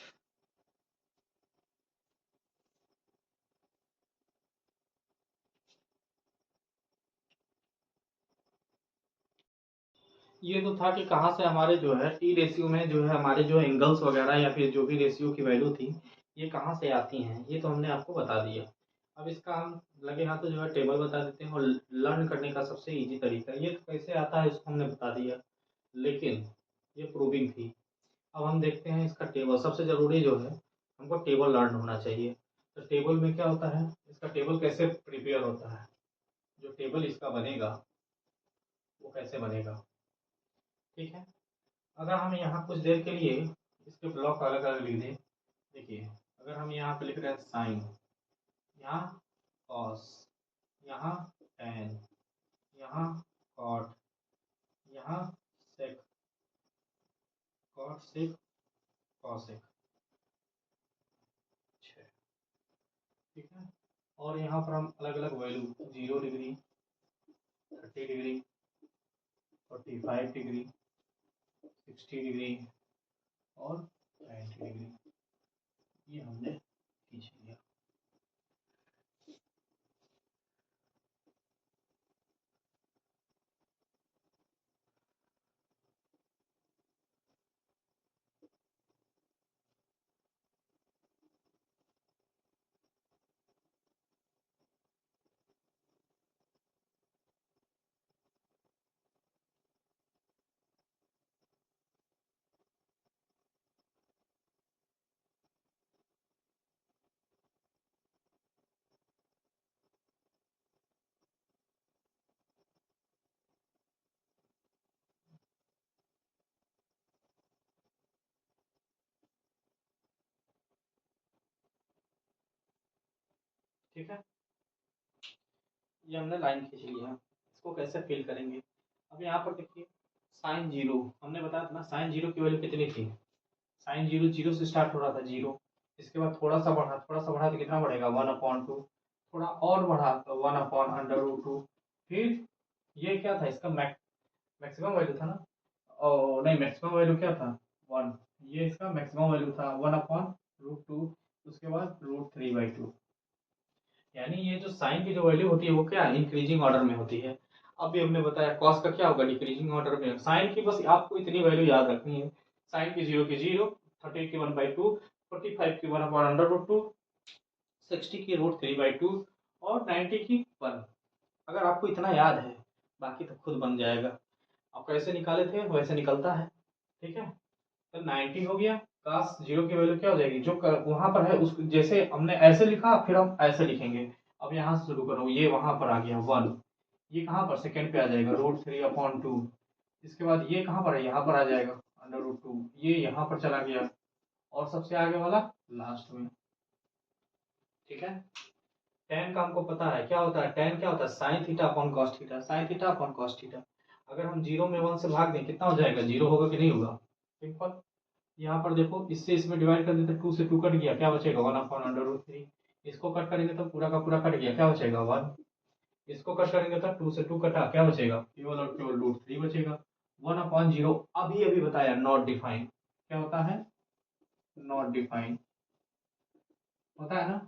ये तो था कि कहाँ से हमारे जो है टी रेशियो में जो है हमारे जो एंगल्स वगैरह या फिर जो भी रेशियो की वैल्यू थी ये कहाँ से आती हैं, ये तो हमने आपको बता दिया। अब इसका हम लगे हाथ तो जो है टेबल बता देते हैं, और लर्न करने का सबसे इजी तरीका ये तो कैसे आता है इसको हमने बता दिया, लेकिन ये प्रूविंग थी। अब हम देखते हैं इसका टेबल। सबसे ज़रूरी जो है हमको टेबल लर्न होना चाहिए। तो टेबल में क्या होता है, इसका टेबल कैसे प्रिपेयर होता है, जो टेबल इसका बनेगा वो कैसे बनेगा। ठीक है, अगर हम यहाँ कुछ देर के लिए इसके ब्लॉक अलग अलग लिख दें, देखिए अगर हम यहाँ पे लिख रहे हैं साइन, यहाँ कॉस, यहाँ टेन, यहाँ कॉट, यहाँ सेक, कॉट सेक, कॉसेक, ठीक है। और यहाँ पर हम अलग अलग value 0 degree, 30 degree, 45 degree, 60 degree और 90 डिग्री ये हमने खींच लिया। ठीक है, ये हमने लाइन खींच लिया। इसको कैसे फिल करेंगे? अब यहाँ पर देखिए साइन जीरो, हमने बताया था ना साइन जीरो की वैल्यू कितनी थी? साइन जीरो जीरो से स्टार्ट हो रहा था, जीरो। इसके बाद थोड़ा सा बढ़ा तो कितना बढ़ेगा? 1/2। थोड़ा और बढ़ा तो 1/√2। फिर ये क्या था? इसका मैक्सिमम वैल्यू था ना? नहीं, मैक्सिमम वैल्यू क्या था? 1। ये इसका मैक्सिमम वैल्यू था 1/√2। उसके बाद √3/2। यानी ये जो साइन की जो वैल्यू होती है वो क्या इंक्रीजिंग ऑर्डर में होती है। अभी हमने बताया कॉस का क्या होगा? डिक्रीजिंग ऑर्डर में। साइन की बस आपको इतनी वैल्यू याद रखनी है, साइन की 0 30 की 1/2, 45 की 1/√2, 60 की √3/2 और 90 की 1। अगर आपको इतना याद है, बाकी तो खुद बन जाएगा। आप कैसे निकाले थे वैसे निकलता है। ठीक है, तो 90 हो गया। काश जीरो की वैल्यू क्या हो जाएगी? जो वहां पर है उस जैसे हमने ऐसे लिखा फिर हम ऐसे लिखेंगे। अब यहाँ से शुरू करो, ये वहां पर आ गया 1। ये कहाँ पर सेकंड पे आ जाएगा? √3/2। इसके बाद ये कहाँ पर है? यहाँ पर आ जाएगा √2। ये यहाँ पर चला गया और सबसे आगे वाला लास्ट में। ठीक है, टेन का हमको पता है क्या होता है? टेन क्या होता है? Sine theta upon cos theta. Sine theta upon cos theta. अगर हम जीरो में 1 से भाग दें कितना हो जाएगा? जीरो होगा कि नहीं होगा? सिंपल। यहाँ पर देखो इससे इसमें डिवाइड कर देते, 2 से 2 कट गया, क्या बचेगा? 1/√3। इसको कट करेंगे तो पूरा का पूरा कट गया, क्या बचेगा? 1। इसको कट करेंगे तो 2 से 2 कटा, क्या बचेगा? केवल और केवल √3 बचेगा। 1/0 अभी अभी बताया, नॉट डिफाइन। क्या होता है? नॉट डिफाइन होता है ना।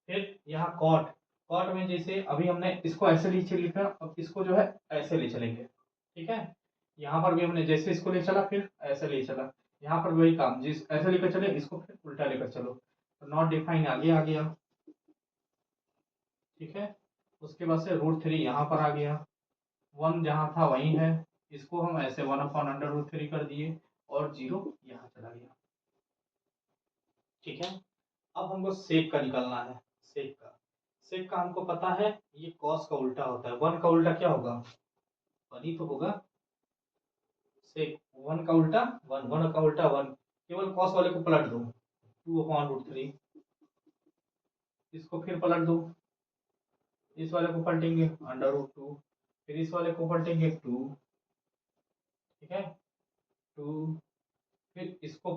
फिर यहाँ कॉट। कॉट में जैसे अभी हमने इसको ऐसे लिखा, अब इसको जो है ऐसे ले चलेंगे। ठीक है, यहाँ पर भी हमने जैसे इसको ले चला फिर ऐसे ले चला। यहाँ पर वही काम, जिस ऐसे लेकर चले इसको फिर उल्टा लेकर चलो, तो नॉट डिफाइन आगे आ गया। ठीक है, उसके बाद से √3 यहाँ पर आ गया। 1 जहाँ था वहीं है, इसको हम ऐसे 1/√3 कर दिए और जीरो यहाँ चला गया। ठीक है, अब हमको सेक का निकालना है। सेक का हमको पता है, ये कॉस का उल्टा होता है। 1 का उल्टा क्या होगा? 1 ही तो होगा। सेक 1 का उल्टा 1, 1 का उल्टा 1। केवल कॉस वाले को पलट दो, 2/√3। इसको फिर पलट दो, इस वाले को पलटेंगे √2, फिर इस वाले को पलटेंगे 2। ठीक है, 2। फिर इसको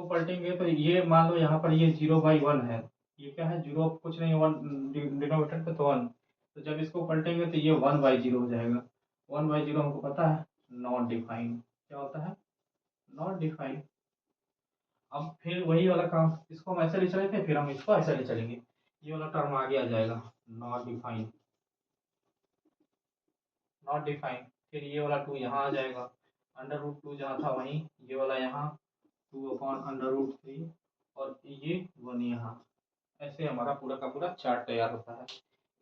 पलटेंगे तो ये मान लो यहाँ पर ये 0/1 है। ये क्या है? जीरो कुछ नहीं, 1 डिनोमिनेटर पे तो 1। तो जब इसको पलटेंगे तो ये 1/0 हो जाएगा। 1/0 हमको पता है नॉट डिफाइन। क्या होता है? Not define. अब फिर वही वाला काम, इसको हम ऐसे ले चले थे फिर हम इसको ऐसे ले चलेंगे, ये वाला टर्म आगे आ जाएगा नॉट डिफाइन। Not define. फिर ये वाला 2 यहाँ आ जाएगा, √2 जहाँ था वहीं, ये वाला यहाँ 2/√3 और ये 1 यहाँ। ऐसे हमारा पूरा का पूरा चार्ट तैयार होता है।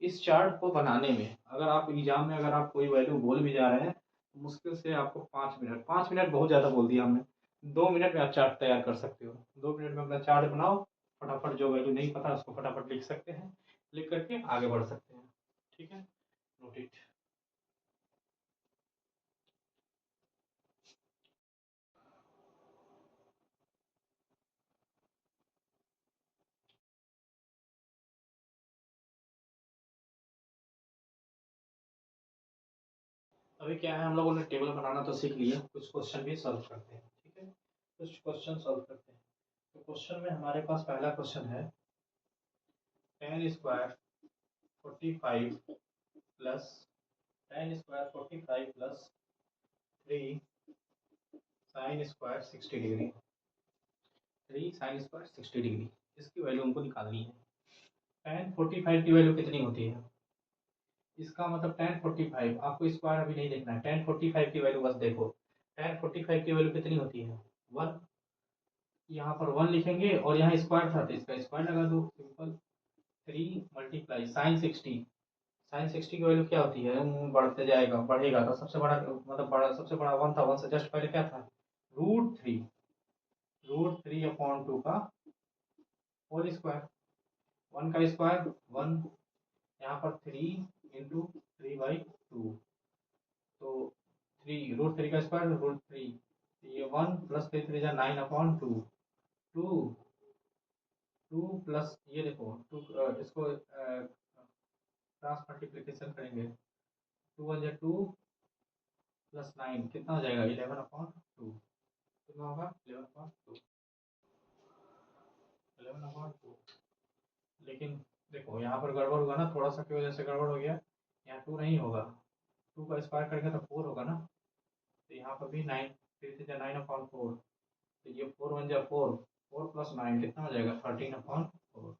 इस चार्ट को बनाने में अगर आप एग्जाम में अगर आप कोई वैल्यू बोल भी जा रहे हैं तो मुश्किल से आपको 5 मिनट, 5 मिनट बहुत ज़्यादा बोल दिया हमने, 2 मिनट में आप चार्ट तैयार कर सकते हो। 2 मिनट में अपना चार्ट बनाओ, फटाफट जो वैल्यू नहीं पता उसको फटाफट लिख सकते हैं, लिख करके आगे बढ़ सकते हैं। ठीक है, नोट इट। अभी क्या है, हम लोगों ने टेबल बनाना तो सीख लिया, कुछ क्वेश्चन भी सॉल्व करते हैं। ठीक है, कुछ क्वेश्चन सॉल्व करते हैं। तो क्वेश्चन में हमारे पास पहला क्वेश्चन है, tan² 45 plus tan² 45 plus 3 sin² 60 degree. 3 sin² 60 degree, इसकी वैल्यू हमको निकालनी है। tan 45 की वैल्यू कितनी होती है? इसका मतलब tan 45, आपको स्क्वायर अभी नहीं देखना है, tan 45 की वैल्यू बस देखो। tan 45 की वैल्यू कितनी होती है? 1। यहाँ पर 1 लिखेंगे और यहाँ स्क्वायर था तो इसका स्क्वायर लगा दो, सिंपल। 3 मल्टीप्लाई साइन 60 की वैल्यू क्या होती है? बढ़ते जाएगा, बढ़ेगा तो सबसे बड़ा मतलब सबसे बड़ा 1 था, 1 से जस्ट पहले क्या था? √3। √3/2 का होल स्क्वायर। 1 का स्क्वायर 1, यहाँ पर 3 इंटू 3/2, तो 3 √3 का स्क्वायर √3, ये 1 प्लस 3 3 9/2, 2 2 प्लस ये देखो 2 इसको क्रॉस मल्टीप्लिकेशन करेंगे, 2 1 2 प्लस 9 कितना हो जाएगा 11/2, कितना होगा 11/2, 11/2। लेकिन देखो यहाँ पर गड़बड़ होगा ना, थोड़ा सा की वजह से गड़बड़ हो गया, यहाँ 2 नहीं होगा, 2 का स्क्वायर करेंगे तो 4 होगा ना, तो यहाँ पर भी 9, 3 से 9/4, तो ये 4 1 4, 4 प्लस 9 कितना हो जाएगा 13/4।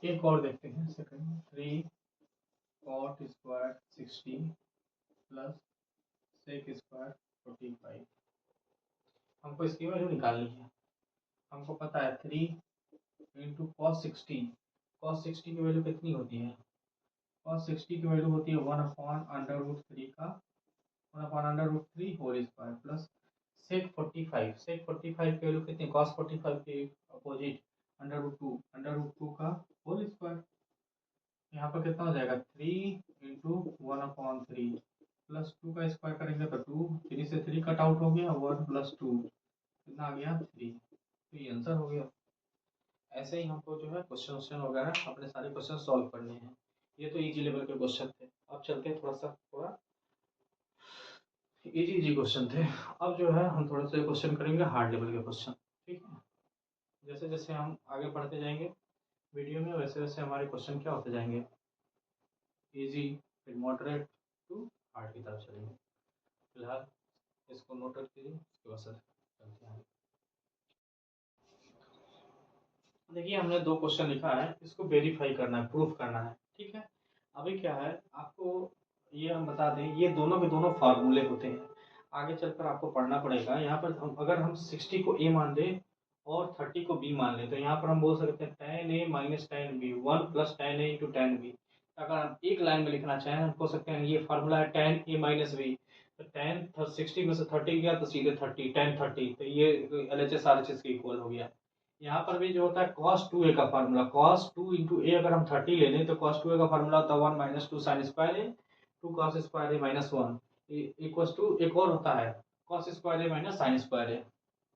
एक और देखते हैं second, 3 cot square 60 plus sec square 45। हमको इसकी वैल्यू निकालनी है। हमको पता है 3 इंटू cos 60 की वैल्यू कितनी होती है, cos 60 की वैल्यू होती है 1/√3 का 1/√3 होल स्क्वायर प्लस सेक 45 की वैल्यू कितनी, cos 45 के अपोजिट √2 का होल स्क्वायर। यहाँ पर कितना हो जाएगा 3 इंटू 1/3 प्लस 2 का स्क्वायर करेंगे तो 2, 3 से 3 कट आउट हो गया, 1 प्लस 2 कितना आ गया 3, तो ये आंसर हो गया। ऐसे ही हमको जो है क्वेश्चन वगैरह अपने सारे क्वेश्चन सॉल्व करने हैं। ये तो इजी लेवल के क्वेश्चन थे। अब चलते हैं थोड़ा इजी क्वेश्चन थे। अब जो है हम थोड़ा सा क्वेश्चन करेंगे हार्ड लेवल के क्वेश्चन, ठीक है। जैसे जैसे हम आगे बढ़ते जाएंगे वीडियो में, वैसे वैसे हमारे क्वेश्चन क्या होते जाएंगे, इजी फिर मॉडरेट टू हार्ड की तरफ चलेंगे। फिलहाल इसको नोट कीजिए, उसके बाद चलते हैं। देखिए हमने 2 क्वेश्चन लिखा है, इसको वेरीफाई करना है, प्रूफ करना है, ठीक है। अभी क्या है आपको ये हम बता दें, ये दोनों के दोनों फार्मूले होते हैं, आगे चलकर आपको पढ़ना पड़ेगा। यहाँ पर अगर हम 60 को a मान दें और 30 को b मान लें, तो यहाँ पर हम बोल सकते हैं tan a minus tan b 1 plus tan a into tan b। अगर हम एक लाइन में लिखना चाहें हम कह सकते हैं ये फार्मूला है tan a माइनस b, तो tan 60 में से 30 गया तो सीधे 30 tan 30, तो ये LHS RHS के इक्वल हो गया। यहाँ पर भी जो होता है cos 2a का फार्मूला, cos 2 इंटू ए अगर हम 30 ले लें तो cos 2a का फार्मूला होता है 1 minus 2 sine square A 2 cos square A minus 1 equal to एक और होता है cos square A minus sine square A,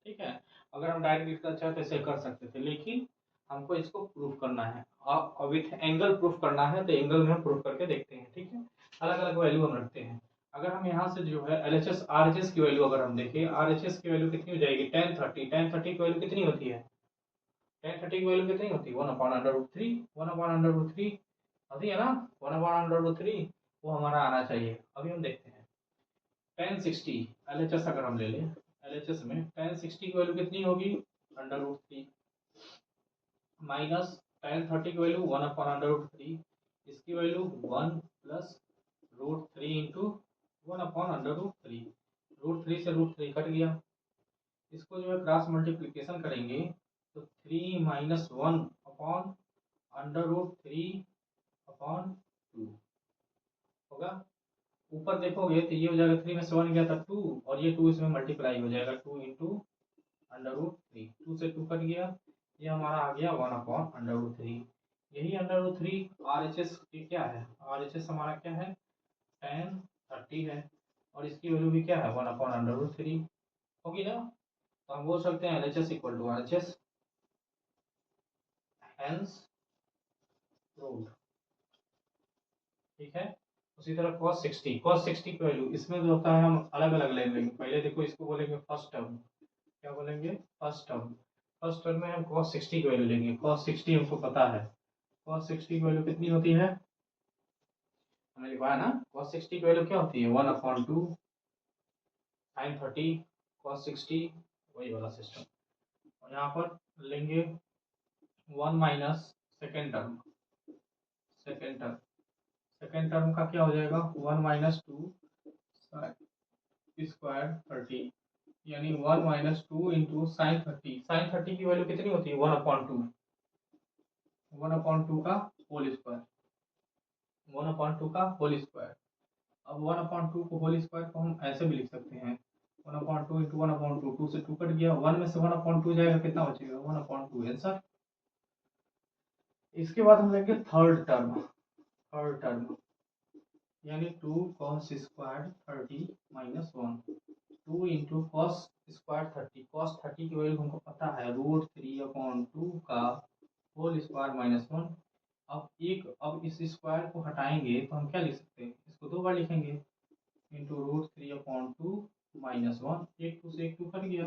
ठीक है। अगर हम डायरेक्ट लिखना चाहें तो ऐसे कर सकते थे, लेकिन हमको इसको प्रूफ करना है और विथ एंगल प्रूफ करना है, तो एंगल में हम प्रूफ करके देखते हैं, ठीक है। अलग अलग वैल्यू हम रखते हैं। अगर हम यहाँ से जो है LHS RHS की वैल्यू अगर हम देखें, RHS की वैल्यू कितनी हो जाएगी tan 30 की वैल्यू कितनी होती है, tan 30 की वैल्यू कितनी होती है 1/√3, 1/√3 होती है ना, 1/√3 वो हमारा आना चाहिए। अभी हम देखते हैं tan 60 LHS अगर हम ले लें, LHS में tan 60 की वैल्यू कितनी होगी √3 माइनस tan 30 की वैल्यू 1/√3, इसकी वैल्यू 1 प्लस √3 इंटू 1/√3, √3 से √3 कट गया, इसको जो है क्रॉस मल्टीप्लिकेशन करेंगे तो 3 माइनस 1 अपॉन √3/2 होगा। ऊपर देखोगे तो ये हो जाएगा 3 में से 1 गया था 2, और ये 2 इसमें मल्टीप्लाई हो जाएगा 2 इंटू √3, 2 से 2 कट गया, ये हमारा आ गया 1/√3। यही √3 RHS की क्या है, RHS हमारा क्या है tan 30 है, और इसकी वैल्यू भी क्या है 1/√3 होगी ना। तो हम बोल सकते हैं LHS equal to RHS, hence proved, ठीक है। उसी तरह cos 60 की वैल्यू इसमें जो होता है हम अलग अलग ले लेंगे। पहले देखो इसको बोलेंगे फर्स्ट टर्म, क्या बोलेंगे फर्स्ट टर्म में हम cos 60 की वैल्यू लेंगे। cos 60 हमको पता है, cos 60 की वैल्यू कितनी होती है, हमने लिखवाया ना, cos 60 की वैल्यू क्या होती है 1/2 sin 30 cos 60, वही वाला सिस्टम। और यहाँ पर लेंगे 1 माइनस सेकेंड टर्म का क्या हो जाएगा 1 माइनस 2 स्क्वायर 30, यानी 1 माइनस 2 इंटू साइन 30 की वैल्यू कितनी होती है 1/2 का होल स्क्वायर, 1/2 का होल स्क्वायर। अब 1/2 को होल स्क्वायर को हम ऐसे भी लिख सकते हैं 1/2 इंटू 1/2, 2 से 2 कट गया, 1 में से 1/2 जाएगा, कितना बचेगा 1/2 आंसर। इसके बाद हम लेंगे थर्ड टर्म यानी 2 cos square 30 minus 1, 2 into cos square 30, cos 30 की वैल्यू हमको पता है √3/2 का होल स्क्वायर -1। अब इस स्क्वायर को हटाएंगे तो हम क्या लिख सकते हैं, इसको 2 बार लिखेंगे, इंटू √3/2 -1, एक 2 से एक 2 कट गया,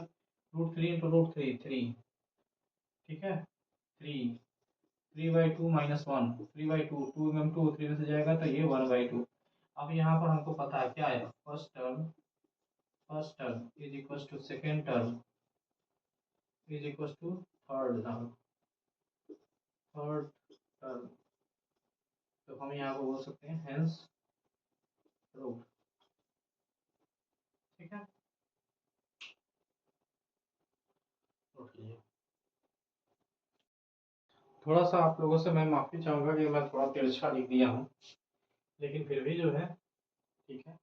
√3 इंटू √3 3, ठीक है, 3 3/2 -1, 3/2, 2 में 2 3 में से जाएगा तो ये 1/2। अब यहाँ पर हमको पता है क्या आएगा, first term is equal to second term is equal to third term. तो हम यहाँ को बोल सकते हैं हेंस रूट, ठीक है। थोड़ा सा आप लोगों से मैं माफ़ी चाहूँगा कि मैं थोड़ा तिरछा लिख दिया हूँ, लेकिन फिर भी जो है ठीक है,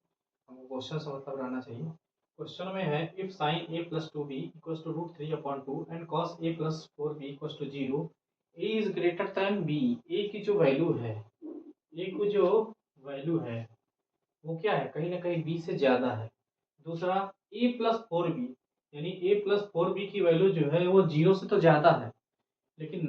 हमको क्वेश्चन से मतलब रहना चाहिए। क्वेश्चन में है if sine a plus 2b equals to √3/2 and cos a plus 4b equals to 0, a is greater than b। a की जो वैल्यू है, a की जो वैल्यू है वो क्या है, कहीं ना कहीं b से ज़्यादा है। दूसरा a प्लस 4b, यानी a प्लस 4b की वैल्यू जो है वो 0 से तो ज़्यादा है, लेकिन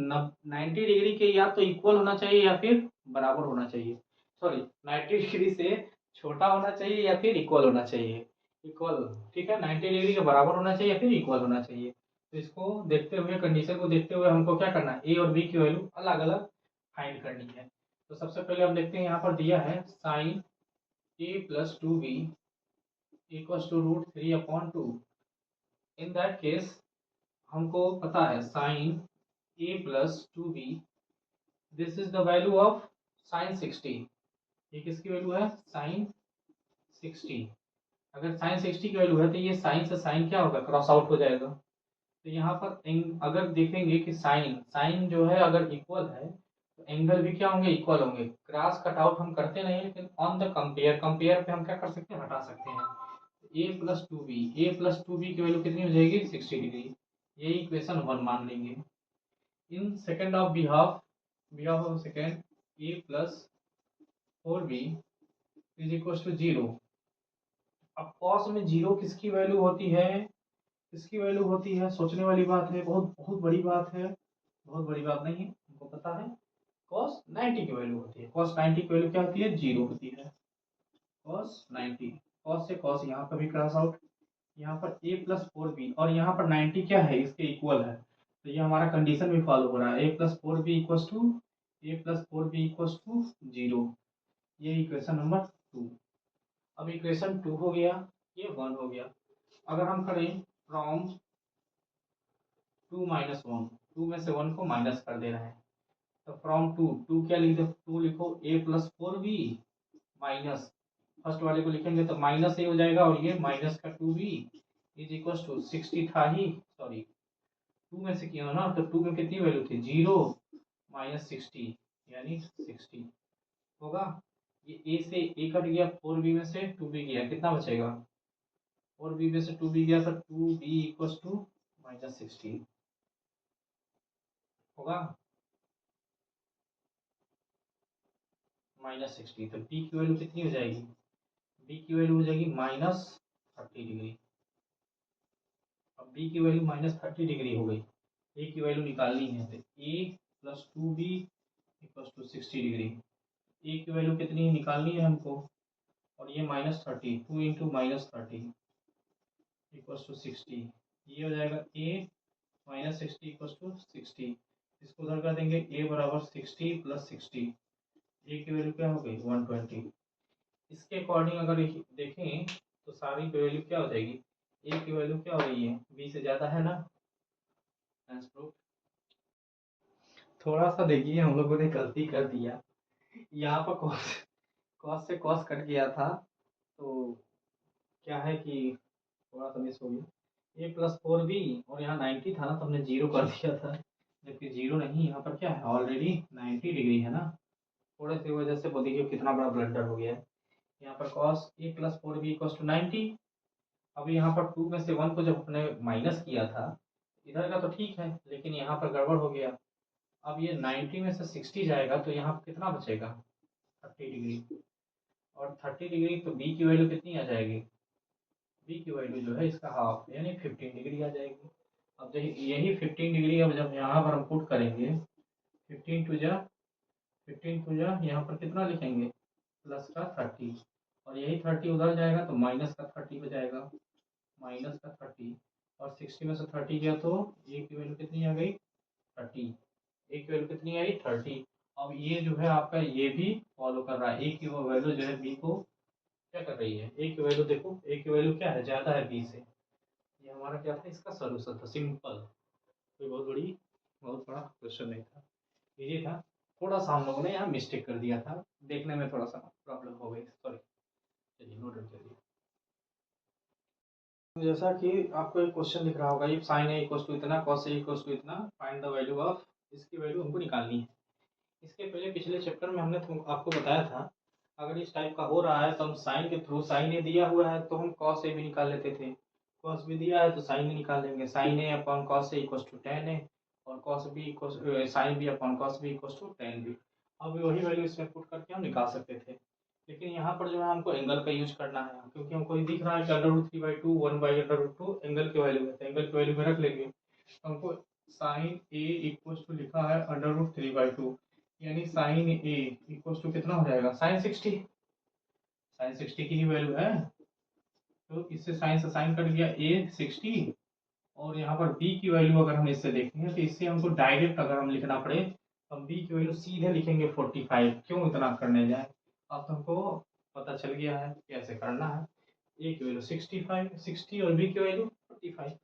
90 डिग्री के या तो इक्वल होना चाहिए या फिर बराबर होना चाहिए, सॉरी 90 डिग्री से छोटा होना चाहिए या फिर इक्वल होना चाहिए, इक्वल, ठीक है, 90 डिग्री के बराबर होना चाहिए या फिर इक्वल होना चाहिए। तो इसको देखते हुए, कंडीशन को देखते हुए हमको क्या करना है, ए और बी की वैल्यू अलग अलग फाइंड करनी है। तो सबसे पहले हम देखते हैं, यहाँ पर दिया है sine a plus 2b equals to √3/2। In that case हमको पता है sine a plus 2b, this is the value of sine 60। ये किसकी वैल्यू है, साइन 60। अगर साइन 60 की वैल्यू है तो ये साइन से साइन क्या होगा, क्रॉस आउट हो जाएगा। तो यहाँ पर अगर देखेंगे कि साइन साइन जो है अगर इक्वल है तो एंगल भी क्या होंगे, इक्वल होंगे। क्रॉस कट आउट हम करते नहीं, लेकिन ऑन द कंपेयर, कंपेयर पे हम क्या कर सकते हैं, हटा सकते हैं। a प्लस टू बी की वैल्यू कितनी हो जाएगी, 60 डिग्री। ये इक्वेशन 1 मान लेंगे। In second of behalf of second a plus 4b is equal to 0। अब कॉस में 0 किसकी वैल्यू होती है, किसकी वैल्यू होती है, सोचने वाली बात है, बहुत बहुत बड़ी बात है, बहुत बड़ी बात नहीं है, हमको पता है कॉस 90 की वैल्यू होती है। कॉस 90 की वैल्यू क्या होती है, 0 होती है। कॉस 90, कॉस से कॉस यहाँ पर भी क्रॉस आउट, यहाँ पर a प्लस 4b और यहाँ पर 90 क्या है, इसके इक्वल है, तो ये हमारा कंडीशन भी फॉलो हो रहा है, a plus 4b equals to 0। ये इक्वेशन नंबर 2। अब इक्वेशन 2 हो गया, ये 1 हो गया। अगर हम करें फ्रॉम 2 माइनस 1, 2 में से 1 को माइनस कर दे रहे हैं, तो फ्रॉम 2, 2 क्या लिख दो, 2 लिखो a plus 4b minus, first वाले को लिखेंगे तो माइनस ए हो जाएगा और ये माइनस का 2b इज इक्वल टू 60 था ही, सॉरी 2 में से किया ना, तो 2 में कितनी वैल्यू थी, 0 माइनस 60 यानी 60 होगा। ये a से a कट गया, 4b में से 2b गया, कितना बचेगा, 4b में से 2b गया तो 2b इक्वल टू माइनस 60 होगा, -60। तो b की वैल्यू कितनी हो जाएगी, b की वैल्यू हो जाएगी -30 डिग्री। अब b की वैल्यू -30 डिग्री हो गई, a की वैल्यू निकालनी है, तो a plus 2b equal to 60 degree. a की वैल्यू कितनी निकालनी है हमको, और ये -30, 2 इंटू -30 इक्वल टू 60, ये हो जाएगा a -60 इक्वल टू 60। इसको उधर कर देंगे, a बराबर 60 प्लस 60, a की वैल्यू क्या हो गई 120। इसके अकॉर्डिंग अगर देखें तो सारी वैल्यू क्या हो जाएगी, a की वैल्यू क्या हो रही है, b से ज़्यादा है ना। थोड़ा सा देखिए, हम लोगों ने गलती कर दिया, यहाँ पर कॉस कॉस से कॉस कट गया था, तो क्या है कि थोड़ा सा मिस हो गया, a प्लस 4b और यहाँ 90 था ना, तो हमने 0 कर दिया था, जबकि 0 नहीं, यहाँ पर क्या है, ऑलरेडी 90 डिग्री है ना। थोड़े सी वजह से वो देखिए कितना बड़ा ब्लंडर हो गया है। यहाँ पर cos a plus 4b equal to 90। अब यहाँ पर 2 में से 1 को जब अपने माइनस किया था, इधर का तो ठीक है, लेकिन यहाँ पर गड़बड़ हो गया। अब ये 90 में से 60 जाएगा तो यहाँ पर कितना बचेगा, 30 डिग्री, और 30 डिग्री तो b की वैल्यू कितनी आ जाएगी, बी की वैल्यू जो है इसका हाफ यानी 15 डिग्री आ जाएगी। अब यही 15 डिग्री अब जब यहाँ पर हम पुट करेंगे 15 टू जा यहाँ पर कितना लिखेंगे प्लस का 30 और यही 30 उधर जाएगा तो माइनस का 30 हो जाएगा, माइनस का 30 और 60 में से 30 गया तो ए की वैल्यू कितनी आ गई 30, ए की वैल्यू कितनी आई 30। अब ये जो है आपका ये भी फॉलो कर रहा है, ए की वो वैल्यू जो है बी को क्या कर रही है, ए की वैल्यू देखो, ए की वैल्यू क्या है ज़्यादा है बी से। ये हमारा क्या था इसका सोल्यूशन था, सिंपल, कोई बहुत बड़ा क्वेश्चन नहीं था, इजी था। थोड़ा सा हम लोगों ने यहाँ मिस्टेक कर दिया था, देखने में थोड़ा सा प्रॉब्लम हो गई, सॉरी। चलिए नोट करिए। जैसा कि आपको एक क्वेश्चन दिख रहा होगा, ये साइन ए इक्वल्स टू इतना, कॉस ए इक्वल्स टू इतना, फाइंड द वैल्यू ऑफ, इसकी वैल्यू हमको निकालनी है। इसके पहले पिछले चैप्टर में हमने आपको बताया था, अगर इस टाइप का हो रहा है तो हम साइन के थ्रू, साइन ए दिया हुआ है तो हम कॉस ए भी निकाल लेते थे, कॉस बी दिया है तो साइन ए निकाल लेंगे, sine A upon cos A equals to tan A और cos B equals sine B upon cos B equals to tan B. अब वही वैल्यू इसमें पुट करके हम निकाल सकते थे, लेकिन यहाँ पर जो है हमको एंगल का यूज करना है, क्योंकि हमको ये दिख रहा है कि अंडर रूट 3/2 1/√2 एंगल की वैल्यू है, तो एंगल की वैल्यू में रख लेंगे। तो हमको साइन ए इक्वल्स टू लिखा है अंडर रूट 3/2 यानी साइन ए इक्वल्स टू कितना हो जाएगा साइन 60, साइन 60 की ही वैल्यू है, तो इससे साइन से साइन कट गया ए 60 और यहाँ पर बी की वैल्यू अगर हम इससे देखेंगे तो इससे हमको डायरेक्ट अगर हम लिखना पड़े तो हम बी की वैल्यू सीधे लिखेंगे 45, क्यों इतना करने जाए, अब तो हमको पता चल गया है कैसे करना है। ए की वैल्यू 60 और बी की वैल्यू 45।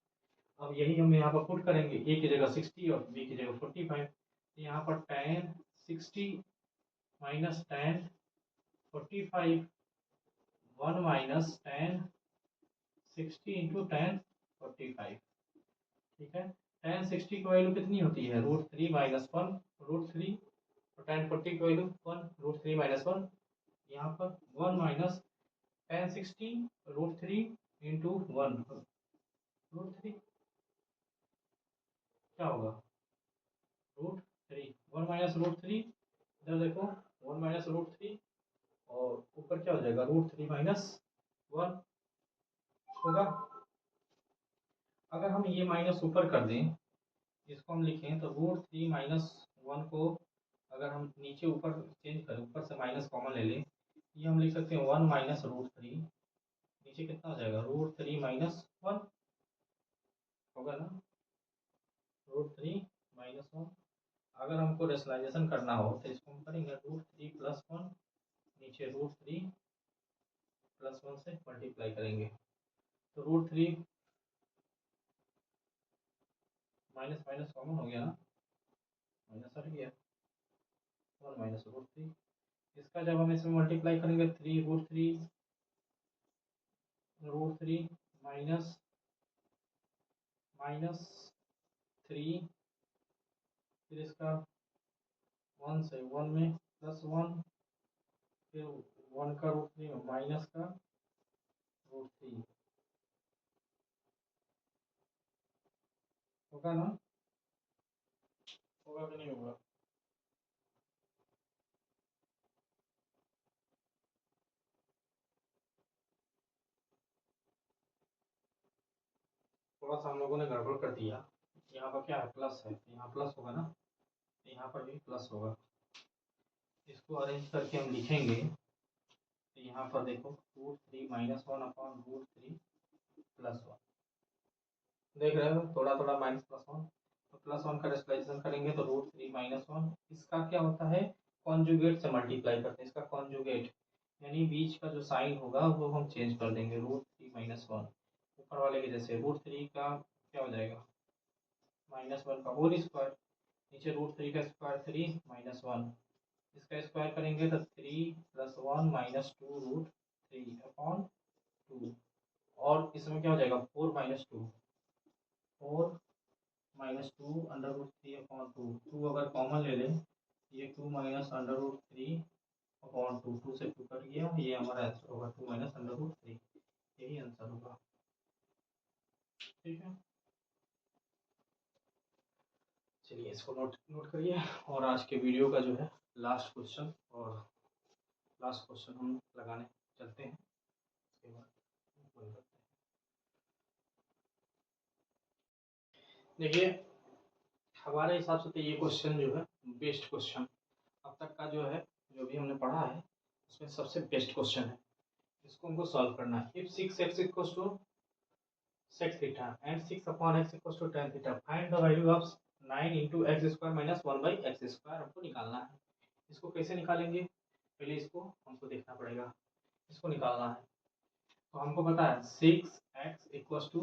अब यही हम यहाँ पर पुट करेंगे, ए की जगह 60 और बी की जगह 45, यहाँ पर tan 60 minus tan 45 1 minus tan 60 into tan 45, ठीक है। tan 60 की वैल्यू कितनी होती है √3 माइनस 1 √3 और tan 40 की वैल्यू 1 √3 माइनस 1, यहाँ पर 1 माइनस tan 60 √3 इंटू 1 √3 क्या होगा √3, 1 माइनस √3, इधर देखो 1 माइनस √3 और ऊपर क्या हो जाएगा √3 माइनस 1 होगा। अगर हम ये माइनस ऊपर कर दें, इसको हम लिखें तो √3 माइनस 1 को अगर हम नीचे ऊपर चेंज करें, ऊपर से माइनस कॉमन ले लें, ये हम लिख सकते हैं 1 माइनस √3, नीचे कितना हो जाएगा √3 माइनस 1 होगा ना, √3 माइनस 1। अगर हमको रेशनलाइजेशन करना हो तो इसको हम करेंगे √3 प्लस 1, नीचे √3 प्लस 1 से मल्टीप्लाई करेंगे तो √3 माइनस माइनस कॉमन हो गया ना, माइनस हट गया, 1 माइनस √3, इसका जब हम इसमें मल्टीप्लाई करेंगे 3√3 माइनस माइनस 3, फिर इसका 1 से 1 में प्लस 1, फिर 1 का √3 में माइनस का √3 होगा ना, होगा कि नहीं होगा। थोड़ा सा हम लोगों ने गड़बड़ कर दिया, यहाँ पर क्या है प्लस है, यहाँ प्लस होगा ना, यहाँ पर भी प्लस होगा, इसको अरेंज करके हम लिखेंगे तो यहाँ पर देखो √3 माइनस 1 अपॉन √3 प्लस 1, देख रहे हो थोड़ा थोड़ा माइनस प्लस 1, तो प्लस 1 का रेशनलाइजेशन करेंगे तो √3 माइनस 1, इसका क्या होता है कॉन्जुगेट से मल्टीप्लाई करते हैं, इसका कॉन्जुगेट यानी बीच का जो साइन होगा वो हम चेंज कर देंगे, √3 माइनस 1 ऊपर वाले के जैसे √3 का क्या हो जाएगा -1 का होल स्क्वायर, नीचे √3 का स्क्वायर 3 माइनस 1, इसका स्क्वायर करेंगे तो 3 प्लस 1 माइनस 2√3 अपॉन 2, और इसमें क्या हो जाएगा 4 minus 2, 4 minus 2 under root 3 upon 2, 2 अगर कॉमन ले लें ये 2 माइनस अंडर रूट 3 अपॉन 2, 2 से 2 कट गया, ये हमारा आंसर होगा 2 माइनस अंडर रूट 3, यही आंसर होगा, ठीक है। चलिए इसको नोट नोट करिए, और आज के वीडियो का जो है लास्ट क्वेश्चन, और लास्ट क्वेश्चन हम लगाने चलते हैं, उसके बाद बंद करते हैं। देखिए हमारे हिसाब से तो ये क्वेश्चन जो है बेस्ट क्वेश्चन अब तक का जो है, जो भी हमने पढ़ा है उसमें सबसे बेस्ट क्वेश्चन है। इसको हमको सॉल्व करना है। If 6x equals to sec theta and 6 upon x equals to tan theta, find the value of 9 into x square minus 1 by x square हमको निकालना है। इसको कैसे निकालेंगे, पहले इसको हमको देखना पड़ेगा, इसको निकालना है। तो हमको पता है 6x equals to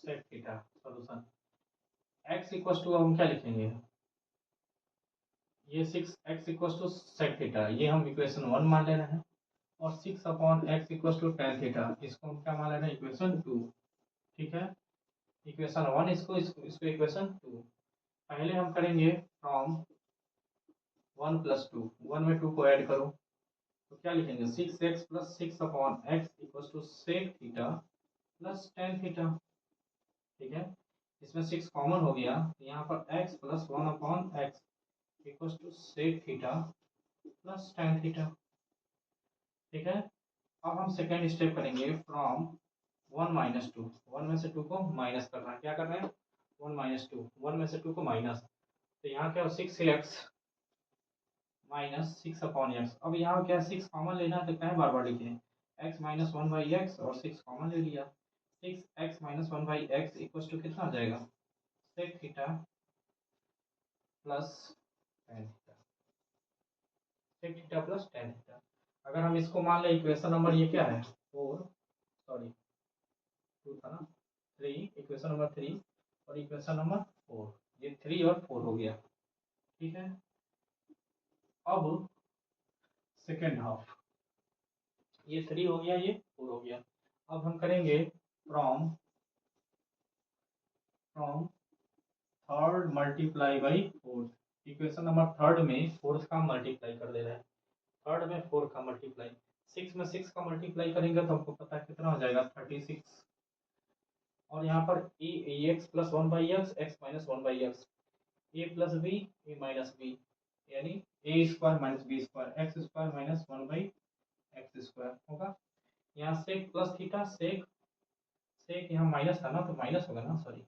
sec theta। Solution x equals to हम क्या लिखेंगे, ये 6x equals to sec theta, ये हम इक्वेशन 1 मान ले रहे हैं, और 6 upon x equals to tan theta, इसको हम क्या मान ले रहे हैं, इक्वेशन 2। ठीक है, इक्वेशन 1 इसको इक्वेशन 2। पहले हम करेंगे फ्रॉम 1 प्लस 2, 1 में 2 को ऐड करो तो क्या लिखेंगे, 6x plus 6 upon x equals to sec theta plus tan theta. ठीक है, इसमें 6 कॉमन हो गया तो यहाँ पर x plus 1 upon x equals to sec theta plus tan theta. ठीक है, अब हम सेकेंड स्टेप करेंगे फ्रॉम 1 माइनस 2, 1 में से 2 को माइनस करना है। क्या कर रहे हैं, 1 माइनस 2, 1 में से 2 को माइनस, तो यहाँ क्या हो 6x माइनस 6 अपॉन एक्स। अब यहाँ क्या 6 कॉमन लेना है तो क्या है, बार बार लिखे x माइनस 1 बाई एक्स और 6 कॉमन ले लिया, 6x minus 1 by x equal to कितना आ जाएगा, sec theta plus tan theta, sec theta plus tan theta. अगर हम इसको मान लें इक्वेशन नंबर ये क्या है 4, सॉरी 2 था ना, 3, इक्वेशन नंबर 3 और इक्वेशन नंबर 4, ये 3 और 4 हो गया। ठीक है, अब सेकेंड हाफ, ये 3 हो गया, ये 4 हो गया। अब हम करेंगे from from third multiply by fourth, equation number third में फोर्थ का मल्टीप्लाई कर दे रहा है, थर्ड में 4 का मल्टीप्लाई, 6 में 6 का मल्टीप्लाई करेंगे तो हमको पता है कितना हो जाएगा 36, और यहाँ पर A x plus 1 by x, x minus 1 by x, A plus B, A minus B, यानी A square minus B square, x square minus 1 by x square होगा। यहाँ सेक प्लस थीटा, सेक सेक यहाँ माइनस था ना तो माइनस होगा ना, sorry,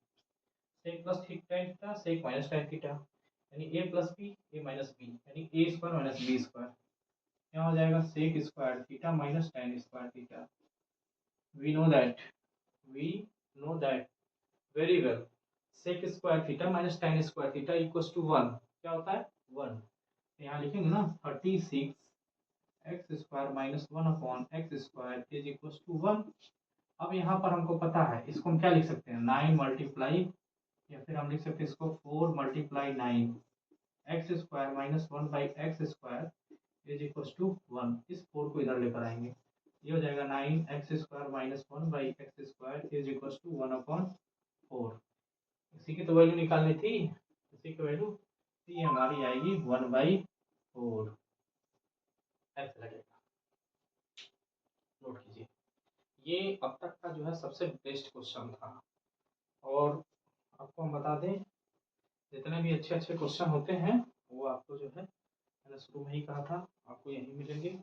sec plus tan theta, sec minus tan theta, यानी A plus B, A minus B, यानी A square minus B square. यहाँ हो जाएगा sec square theta minus tan square theta. We know that, we know that very well, sec square theta minus tan square theta equals to 1, क्या होता है 1। यहाँ लिखेंगे ना 36 x square minus 1 upon x square is equals to 1। अब यहाँ पर हमको पता है, इसको हम क्या लिख सकते हैं 9 मल्टीप्लाई, या फिर हम लिख सकते हैं इसको 4 multiply 9 x square minus 1 by x square is equals to 1। इस 4 को इधर लेकर आएंगे, ये हो जाएगा 9 x square minus 1 by x square is equals to 1 upon 4। इसी की तो वैल्यू निकालनी थी, इसी की वैल्यू, ये हमारी आएगी 1 बाई 4, ऐसे लगेगा, नोट कीजिए। ये अब तक का जो है सबसे बेस्ट क्वेश्चन था, और आपको हम बता दें जितने भी अच्छे अच्छे क्वेश्चन होते हैं वो आपको जो है मैंने शुरू में ही कहा था आपको यहीं मिलेंगे।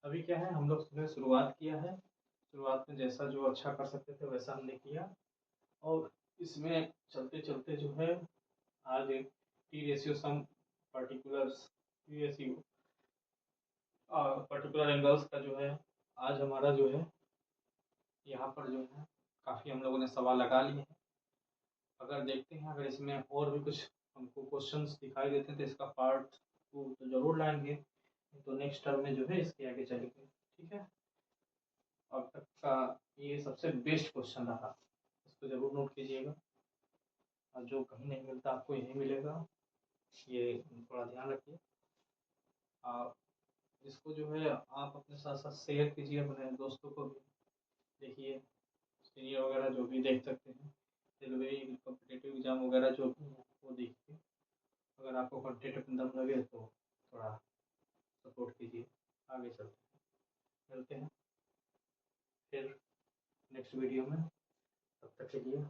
अभी क्या है, हम लोग ने शुरुआत किया है, शुरुआत में जैसा जो अच्छा कर सकते थे वैसा हमने किया, और इसमें चलते चलते जो है आज T ratio some particulars, T ratio particular angles का जो है आज हमारा जो है यहाँ पर जो है काफ़ी हम लोगों ने सवाल लगा लिए हैं। अगर देखते हैं अगर इसमें और भी कुछ हमको क्वेश्चंस दिखाई देते हैं तो इसका पार्ट 2 तो जरूर लाएंगे, तो नेक्स्ट टर्म में जो है इसके आगे चलेंगे। ठीक है, अब तक का ये सबसे बेस्ट क्वेश्चन रहा, इसको जरूर नोट कीजिएगा, और जो कहीं नहीं मिलता आपको यही मिलेगा, ये थोड़ा ध्यान रखिए। आप इसको जो है आप अपने साथ साथ शेयर कीजिए अपने दोस्तों को भी, देखिए सीनियर वगैरह जो भी देख सकते हैं, रेलवे कॉम्पिटेटिव एग्जाम वगैरह जो भी है वो देखिए, अगर आपको कंटेंट में दम लगे तो थोड़ा सपोर्ट कीजिए। आगे चलते हैं, मिलते हैं फिर नेक्स्ट वीडियो में, तब तक के लिए